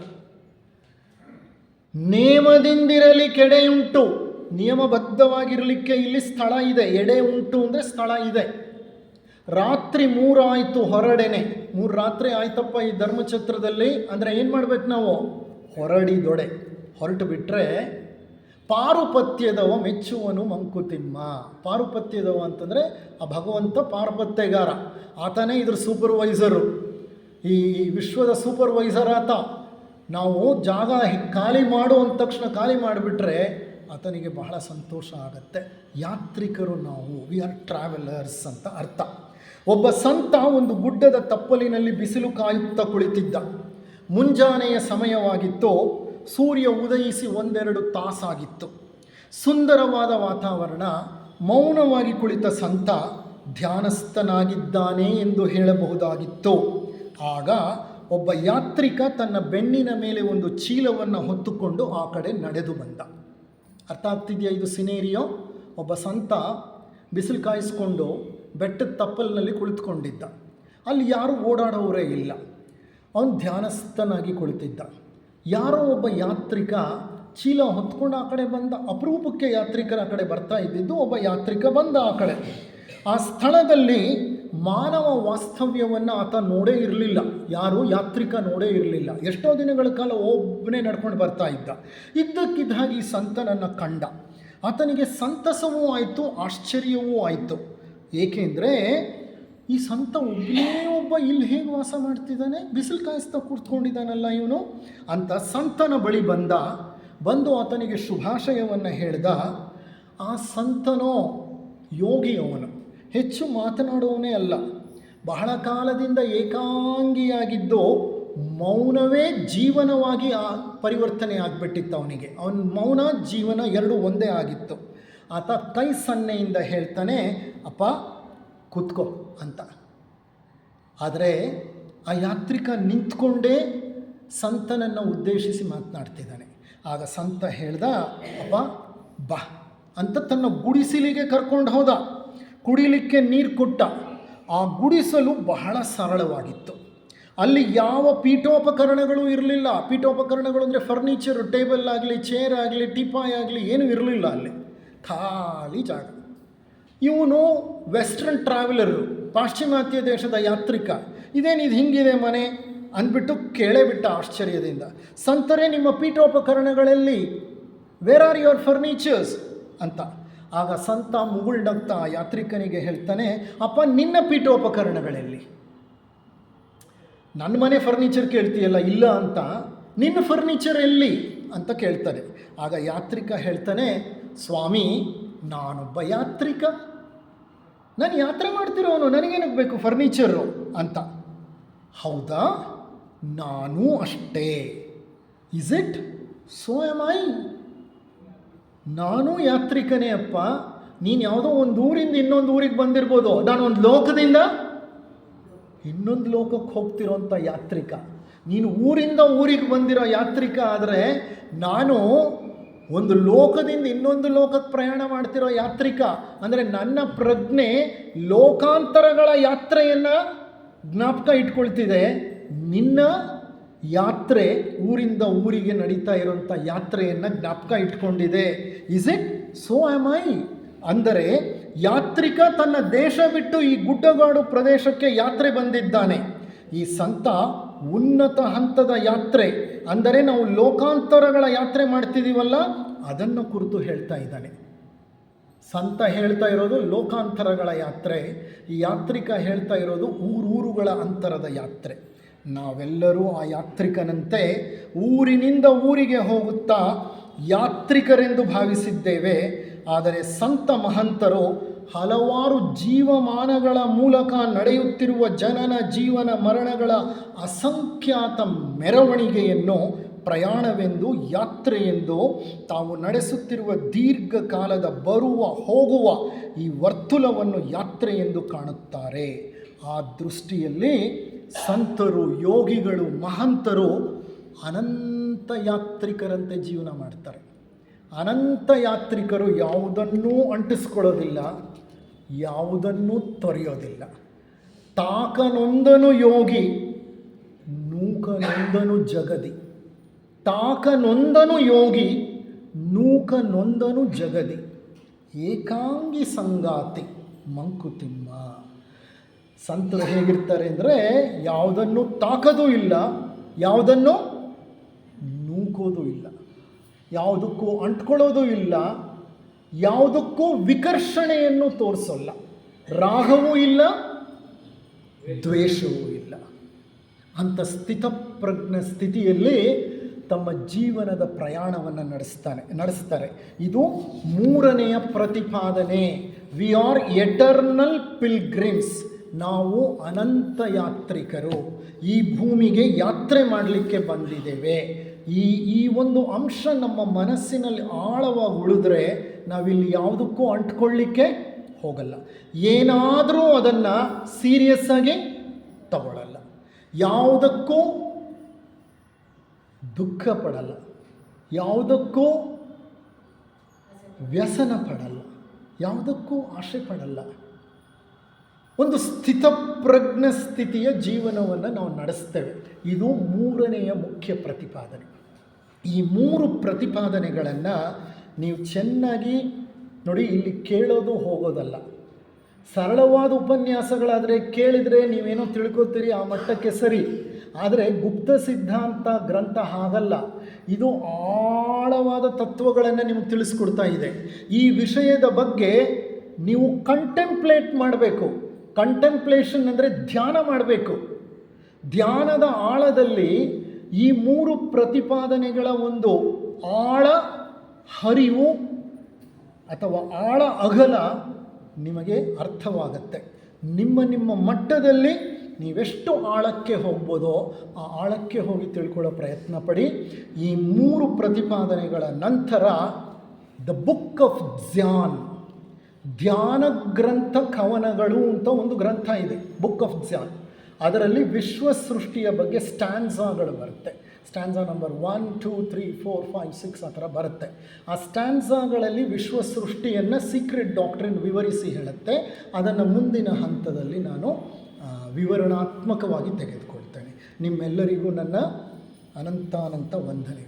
ನೇಮದಿಂದಿರಲಿ ಕೆಡೆಯುಂಟು. ನಿಯಮಬದ್ಧವಾಗಿರಲಿಕ್ಕೆ ಇಲ್ಲಿ ಸ್ಥಳ ಇದೆ. ಎಡೆ ಉಂಟು ಅಂದರೆ ಸ್ಥಳ ಇದೆ. ರಾತ್ರಿ 3 ಆಯಿತು ಹೊರಡೆನೆ. 3 ರಾತ್ರಿ ಆಯ್ತಪ್ಪ ಈ ಧರ್ಮಛತ್ರದಲ್ಲಿ ಅಂದರೆ ಏನು ಮಾಡ್ಬೇಕು ನಾವು? ಹೊರಟು ಬಿಟ್ಟರೆ ಪಾರುಪತ್ಯದವ ಮೆಚ್ಚುವನು ಮಂಕುತಿಮ್ಮ. ಪಾರುಪತ್ಯದವ ಅಂತಂದರೆ ಆ ಭಗವಂತ ಪಾರುಪತ್ಯಗಾರ, ಆತನೇ ಇದ್ರ ಸೂಪರ್ವೈಸರು, ಈ ವಿಶ್ವದ ಸೂಪರ್ವೈಸರ್ ಆತ. ನಾವು ಜಾಗ ಖಾಲಿ ಮಾಡು ಅಂದ ತಕ್ಷಣ ಖಾಲಿ ಮಾಡಿಬಿಟ್ರೆ ಆತನಿಗೆ ಬಹಳ ಸಂತೋಷ ಆಗತ್ತೆ. ಯಾತ್ರಿಕರು ನಾವು, ವಿ ಆರ್ ಟ್ರಾವೆಲರ್ಸ್ ಅಂತ ಅರ್ಥ. ಒಬ್ಬ ಸಂತ ಒಂದು ಗುಡ್ಡದ ತಪ್ಪಲಿನಲ್ಲಿ ಬಿಸಿಲು ಕಾಯುತ್ತಾ ಕುಳಿತಿದ್ದ. ಮುಂಜಾನೆಯ ಸಮಯವಾಗಿತ್ತು. ಸೂರ್ಯ ಉದಯಿಸಿ 1-2 ತಾಸಾಗಿತ್ತು. ಸುಂದರವಾದ ವಾತಾವರಣ. ಮೌನವಾಗಿ ಕುಳಿತ ಸಂತ ಧ್ಯಾನಸ್ಥನಾಗಿದ್ದಾನೆ ಎಂದು ಹೇಳಬಹುದಾಗಿತ್ತು. ಆಗ ಒಬ್ಬ ಯಾತ್ರಿಕ ತನ್ನ ಬೆನ್ನಿನ ಮೇಲೆ ಒಂದು ಚೀಲವನ್ನು ಹೊತ್ತುಕೊಂಡು ಆ ಕಡೆ ನಡೆದು ಬಂದ. ಅರ್ಥ ಆಗ್ತಿದೆಯಾ ಇದು ಸಿನೇರಿಯೋ? ಒಬ್ಬ ಸಂತ ಬಿಸಿಲು ಕಾಯಿಸ್ಕೊಂಡು ಬೆಟ್ಟದ ತಪ್ಪಲಿನಲ್ಲಿ ಕುಳಿತುಕೊಂಡಿದ್ದ. ಅಲ್ಲಿ ಯಾರೂ ಓಡಾಡೋರೇ ಇಲ್ಲ. ಅವನು ಧ್ಯಾನಸ್ಥನಾಗಿ ಕುಳಿತಿದ್ದ. ಯಾರೋ ಒಬ್ಬ ಯಾತ್ರಿಕ ಚೀಲ ಹೊತ್ಕೊಂಡು ಆ ಕಡೆ ಬಂದ. ಅಪರೂಪಕ್ಕೆ ಯಾತ್ರಿಕರ ಆ ಕಡೆ ಬರ್ತಾ ಇದ್ದಿದ್ದು. ಒಬ್ಬ ಯಾತ್ರಿಕ ಬಂದ ಆ ಕಡೆ. ಆ ಸ್ಥಳದಲ್ಲಿ ಮಾನವ ವಾಸ್ತವ್ಯವನ್ನು ಆತ ನೋಡೇ ಇರಲಿಲ್ಲ. ಯಾರೂ ಯಾತ್ರಿಕ ನೋಡೇ ಇರಲಿಲ್ಲ. ಎಷ್ಟೋ ದಿನಗಳ ಕಾಲ ಒಬ್ಬನೇ ನಡ್ಕೊಂಡು ಬರ್ತಾ ಇದ್ದ. ಇದ್ದಕ್ಕಿದ್ದ ಹಾಗೆ ಈ ಸಂತನನ್ನು ಕಂಡ. ಆತನಿಗೆ ಸಂತಸವೂ ಆಯಿತು, ಆಶ್ಚರ್ಯವೂ ಆಯಿತು. ಏಕೆಂದರೆ ಈ ಸಂತ ಒಬ್ಬ ಇಲ್ಲಿ ಹೇಗೆ ವಾಸ ಮಾಡ್ತಿದ್ದಾನೆ? ಬಿಸಿಲು ಕಾಯಿಸ್ತಾ ಕೂತ್ಕೊಂಡಿದ್ದಾನಲ್ಲ ಇವನು ಅಂತ ಸಂತನ ಬಳಿ ಬಂದು ಆತನಿಗೆ ಶುಭಾಶಯವನ್ನು ಹೇಳ್ದ. ಆ ಸಂತನೋ ಯೋಗಿಯವನು ಹೆಚ್ಚು ಮಾತನಾಡುವವನೇ ಅಲ್ಲ, ಬಹಳ ಕಾಲದಿಂದ ಏಕಾಂಗಿಯಾಗಿದ್ದು ಮೌನವೇ ಜೀವನವಾಗಿ ಪರಿವರ್ತನೆ ಆಗಿಬಿಟ್ಟಿತ್ತು ಅವನಿಗೆ. ಅವನ ಮೌನ ಜೀವನ ಎರಡೂ ಒಂದೇ ಆಗಿತ್ತು. ಆತ ಕೈ ಸನ್ನೆಯಿಂದ ಹೇಳ್ತಾನೆ, ಅಪ್ಪ ಕೂತ್ಕೋ ಅಂತ. ಆದರೆ ಆ ಯಾತ್ರಿಕ ನಿಂತ್ಕೊಂಡೇ ಸಂತನನ್ನು ಉದ್ದೇಶಿಸಿ ಮಾತನಾಡ್ತಿದ್ದಾನೆ. ಆಗ ಸಂತ ಹೇಳ್ದ, ಅಪ್ಪ ಬಾ ಅಂತ ತನ್ನ ಗುಡಿಸಲಿಗೆ ಕರ್ಕೊಂಡು ಹೋದ. ಕುಡಿಲಿಕ್ಕೆ ನೀರು ಕೊಟ್ಟ. ಆ ಗುಡಿಸಲು ಬಹಳ ಸರಳವಾಗಿತ್ತು. ಅಲ್ಲಿ ಯಾವ ಪೀಠೋಪಕರಣಗಳು ಇರಲಿಲ್ಲ. ಪೀಠೋಪಕರಣಗಳು ಅಂದರೆ ಫರ್ನಿಚರು, ಟೇಬಲ್ ಆಗಲಿ, ಚೇರ್ ಆಗಲಿ, ಟಿಪಾಯ್ ಆಗಲಿ ಏನೂ ಇರಲಿಲ್ಲ. ಅಲ್ಲಿ ಖಾಲಿ ಜಾಗ. ಇವನು ವೆಸ್ಟರ್ನ್ ಟ್ರಾವೆಲರು, ಪಾಶ್ಚಿಮಾತ್ಯ ದೇಶದ ಯಾತ್ರಿಕ. ಇದೇನಿದು ಹಿಂಗಿದೆ ಮನೆ ಅಂದ್ಬಿಟ್ಟು ಕೇಳೇ ಬಿಟ್ಟ ಆಶ್ಚರ್ಯದಿಂದ. ಸಂತರೇ, ನಿಮ್ಮ ಪೀಠೋಪಕರಣಗಳಲ್ಲಿ, ವೇರ್ ಆರ್ ಯುವರ್ ಫರ್ನಿಚರ್ಸ್ ಅಂತ. ಆಗ ಸಂತ ಮುಗುಳ್ನಗ್ತಾ ಯಾತ್ರಿಕನಿಗೆ ಹೇಳ್ತಾನೆ, ಅಪ್ಪ ನಿನ್ನ ಪೀಠೋಪಕರಣಗಳಲ್ಲಿ, ನನ್ನ ಮನೆ ಫರ್ನಿಚರ್ ಕೇಳ್ತೀಯಲ್ಲ, ಇಲ್ಲ ಅಂತ, ನಿನ್ನ ಫರ್ನಿಚರ್ ಎಲ್ಲಿ ಅಂತ ಕೇಳ್ತಾನೆ. ಆಗ ಯಾತ್ರಿಕ ಹೇಳ್ತಾನೆ, ಸ್ವಾಮಿ ನಾನೊಬ್ಬ ಯಾತ್ರಿಕ, ನಾನು ಯಾತ್ರೆ ಮಾಡ್ತಿರೋನು, ನನಗೇನಕ್ಕೆ ಬೇಕು ಫರ್ನಿಚರು ಅಂತ. ಹೌದಾ, ನಾನೂ ಅಷ್ಟೇ. Is it so am I? ನಾನು ಯಾತ್ರಿಕನೇ ಅಪ್ಪ. ನೀನು ಯಾವುದೋ ಒಂದು ಊರಿಂದ ಇನ್ನೊಂದು ಊರಿಗೆ ಬಂದಿರ್ಬೋದು, ನಾನು ಒಂದು ಲೋಕದಿಂದ ಇನ್ನೊಂದು ಲೋಕಕ್ಕೆ ಹೋಗ್ತಿರೋಂಥ ಯಾತ್ರಿಕ. ನೀನು ಊರಿಂದ ಊರಿಗೆ ಬಂದಿರೋ ಯಾತ್ರಿಕ ಆದರೆ, ನಾನು ಒಂದು ಲೋಕದಿಂದ ಇನ್ನೊಂದು ಲೋಕಕ್ಕೆ ಪ್ರಯಾಣ ಮಾಡ್ತಿರೋ ಯಾತ್ರಿಕ. ಅಂದರೆ ನನ್ನ ಪ್ರಜ್ಞೆ ಲೋಕಾಂತರಗಳ ಯಾತ್ರೆಯನ್ನು ಜ್ಞಾಪಕ ಇಟ್ಕೊಳ್ತಿದೆ. ನಿನ್ನ ಯಾತ್ರೆ ಊರಿಂದ ಊರಿಗೆ ನಡೀತಾ ಇರೋಂಥ ಯಾತ್ರೆಯನ್ನು ಜ್ಞಾಪಕ ಇಟ್ಕೊಂಡಿದೆ. Is it so am I? ಅಂದರೆ ಯಾತ್ರಿಕ ತನ್ನ ದೇಶ ಬಿಟ್ಟು ಈ ಗುಡ್ಡಗಾಡು ಪ್ರದೇಶಕ್ಕೆ ಯಾತ್ರೆ ಬಂದಿದ್ದಾನೆ. ಈ ಸಂತ ಉನ್ನತ ಹಂತದ ಯಾತ್ರೆ, ಅಂದರೆ ನಾವು ಲೋಕಾಂತರಗಳ ಯಾತ್ರೆ ಮಾಡ್ತಿದ್ದೀವಲ್ಲ, ಅದನ್ನು ಕುರಿತು ಹೇಳ್ತಾ ಇದ್ದಾನೆ. ಸಂತ ಹೇಳ್ತಾ ಇರೋದು ಲೋಕಾಂತರಗಳ ಯಾತ್ರೆ, ಈ ಯಾತ್ರಿಕ ಹೇಳ್ತಾ ಇರೋದು ಊರುಗಳ ಅಂತರದ ಯಾತ್ರೆ. ನಾವೆಲ್ಲರೂ ಆ ಯಾತ್ರಿಕನಂತೆ ಊರಿನಿಂದ ಊರಿಗೆ ಹೋಗುತ್ತಾ ಯಾತ್ರಿಕರೆಂದು ಭಾವಿಸಿದ್ದೇವೆ. ಆದರೆ ಸಂತ ಮಹಂತರು ಹಲವಾರು ಜೀವಮಾನಗಳ ಮೂಲಕ ನಡೆಯುತ್ತಿರುವ ಜನನ ಜೀವನ ಮರಣಗಳ ಅಸಂಖ್ಯಾತ ಮೆರವಣಿಗೆಯನ್ನು ಪ್ರಯಾಣವೆಂದು, ಯಾತ್ರೆಯೆಂದು, ತಾವು ನಡೆಸುತ್ತಿರುವ ದೀರ್ಘಕಾಲದ ಬರುವ ಹೋಗುವ ಈ ವರ್ತುಲವನ್ನು ಯಾತ್ರೆ ಎಂದು ಕಾಣುತ್ತಾರೆ. ಆ ದೃಷ್ಟಿಯಲ್ಲಿ ಸಂತರು, ಯೋಗಿಗಳು, ಮಹಂತರು ಅನಂತ ಯಾತ್ರಿಕರಂತೆ ಜೀವನ ಮಾಡ್ತಾರೆ. ಅನಂತ ಯಾತ್ರಿಕರು ಯಾವುದನ್ನೂ ಅಂಟಿಸ್ಕೊಳ್ಳೋದಿಲ್ಲ, ಯಾವುದನ್ನೂ ತೊರೆಯೋದಿಲ್ಲ. ತಾಕನೊಂದನು ಯೋಗಿ, ನೂಕನೊಂದನು ಜಗದಿ. ತಾಕನೊಂದನು ಯೋಗಿ, ನೂಕನೊಂದನು ಜಗದಿ. ಏಕಾಂಗಿ ಸಂಗಾತಿ ಮಂಕುತಿಮ್ಮ. ಸಂತರು ಹೇಗಿರ್ತಾರೆ ಅಂದರೆ, ಯಾವುದನ್ನು ತಾಕದೂ ಇಲ್ಲ, ಯಾವುದನ್ನು ನೂಕೋದು ಇಲ್ಲ, ಯಾವುದಕ್ಕೂ ಅಂಟ್ಕೊಳ್ಳೋದು ಇಲ್ಲ, ಯಾವುದಕ್ಕೂ ವಿಕರ್ಷಣೆಯನ್ನು ತೋರಿಸೋಲ್ಲ. ರಾಗವೂ ಇಲ್ಲ, ದ್ವೇಷವೂ ಇಲ್ಲ. ಅಂಥ ಸ್ಥಿತಪ್ರಜ್ಞ ಸ್ಥಿತಿಯಲ್ಲಿ ತಮ್ಮ ಜೀವನದ ಪ್ರಯಾಣವನ್ನು ನಡೆಸ್ತಾರೆ. ಇದು ಮೂರನೆಯ ಪ್ರತಿಪಾದನೆ. We are eternal pilgrims. ನಾವು ಅನಂತ ಯಾತ್ರಿಕರು, ಈ ಭೂಮಿಗೆ ಯಾತ್ರೆ ಮಾಡಲಿಕ್ಕೆ ಬಂದಿದ್ದೇವೆ. ಈ ಒಂದು ಅಂಶ ನಮ್ಮ ಮನಸ್ಸಿನಲ್ಲಿ ಆಳವಾಗಿ ಉಳಿದ್ರೆ ನಾವಿಲ್ಲಿ ಯಾವುದಕ್ಕೂ ಅಂಟ್ಕೊಳ್ಳಿಕ್ಕೆ ಹೋಗಲ್ಲ. ಏನಾದರೂ ಅದನ್ನು ಸೀರಿಯಸ್ ಆಗಿ ತಗೊಳ್ಳಲ್ಲ, ಯಾವುದಕ್ಕೂ ದುಃಖ ಪಡಲ್ಲ, ಯಾವುದಕ್ಕೂ ವ್ಯಸನ ಪಡಲ್ಲ, ಯಾವುದಕ್ಕೂ ಆಸೆ ಪಡಲ್ಲ. ಒಂದು ಸ್ಥಿತಪ್ರಜ್ಞ ಸ್ಥಿತಿಯ ಜೀವನವನ್ನು ನಾವು ನಡೆಸ್ತೇವೆ. ಇದು ಮೂರನೆಯ ಮುಖ್ಯ ಪ್ರತಿಪಾದನೆ. ಈ ಮೂರು ಪ್ರತಿಪಾದನೆಗಳನ್ನು ನೀವು ಚೆನ್ನಾಗಿ ನೋಡಿ. ಇಲ್ಲಿ ಕೇಳೋದು ಹೋಗೋದಲ್ಲ. ಸರಳವಾದ ಉಪನ್ಯಾಸಗಳಾದರೆ ಕೇಳಿದರೆ ನೀವೇನೋ ತಿಳ್ಕೊತೀರಿ, ಆ ಮಟ್ಟಕ್ಕೆ ಸರಿ. ಆದರೆ ಗುಪ್ತ ಸಿದ್ಧಾಂತ ಗ್ರಂಥ ಹಾಗಲ್ಲ. ಇದು ಆಳವಾದ ತತ್ವಗಳನ್ನು ನಿಮಗೆ ತಿಳಿಸ್ಕೊಡ್ತಾ ಇದೆ. ಈ ವಿಷಯದ ಬಗ್ಗೆ ನೀವು ಕಂಟೆಂಪ್ಲೇಟ್ ಮಾಡಬೇಕು. ಕಂಟೆಂಪ್ಲೇಷನ್ ಅಂದರೆ ಧ್ಯಾನ ಮಾಡಬೇಕು. ಧ್ಯಾನದ ಆಳದಲ್ಲಿ ಈ ಮೂರು ಪ್ರತಿಪಾದನೆಗಳ ಒಂದು ಆಳ ಹರಿವು ಅಥವಾ ಆಳ ಅಗಲ ನಿಮಗೆ ಅರ್ಥವಾಗುತ್ತೆ. ನಿಮ್ಮ ಮಟ್ಟದಲ್ಲಿ ನೀವೆಷ್ಟು ಆಳಕ್ಕೆ ಹೋಗ್ಬೋದೋ ಆ ಆಳಕ್ಕೆ ಹೋಗಿ ತಿಳ್ಕೊಳ್ಳೋ ಪ್ರಯತ್ನ ಪಡಿ. ಈ 3 ಪ್ರತಿಪಾದನೆಗಳ ನಂತರ ದ ಬುಕ್ ಆಫ್ ಧ್ಯಾನ ಗ್ರಂಥ ಕವನಗಳು ಅಂತ ಒಂದು ಗ್ರಂಥ ಇದೆ, ಬುಕ್ ಆಫ್ ಧ್ಯಾನ್. ಅದರಲ್ಲಿ ವಿಶ್ವ ಸೃಷ್ಟಿಯ ಬಗ್ಗೆ ಸ್ಟ್ಯಾನ್ಸಾಗಳು ಬರುತ್ತೆ. ಸ್ಟ್ಯಾನ್ಸಾ ನಂಬರ್ 1, 2, 3, 4, 5, 6 ಆ ಥರ ಬರುತ್ತೆ. ಆ ಸ್ಟ್ಯಾನ್ಸಾಗಳಲ್ಲಿ ವಿಶ್ವ ಸೃಷ್ಟಿಯನ್ನು ಸೀಕ್ರೆಟ್ ಡಾಕ್ಟ್ರಿನ್ ವಿವರಿಸಿ ಹೇಳುತ್ತೆ. ಅದನ್ನು ಮುಂದಿನ ಹಂತದಲ್ಲಿ ನಾನು ವಿವರಣಾತ್ಮಕವಾಗಿ ತೆಗೆದುಕೊಳ್ತೇನೆ. ನಿಮ್ಮೆಲ್ಲರಿಗೂ ನನ್ನ ಅನಂತಾನಂತ ವಂದನೆಗಳು.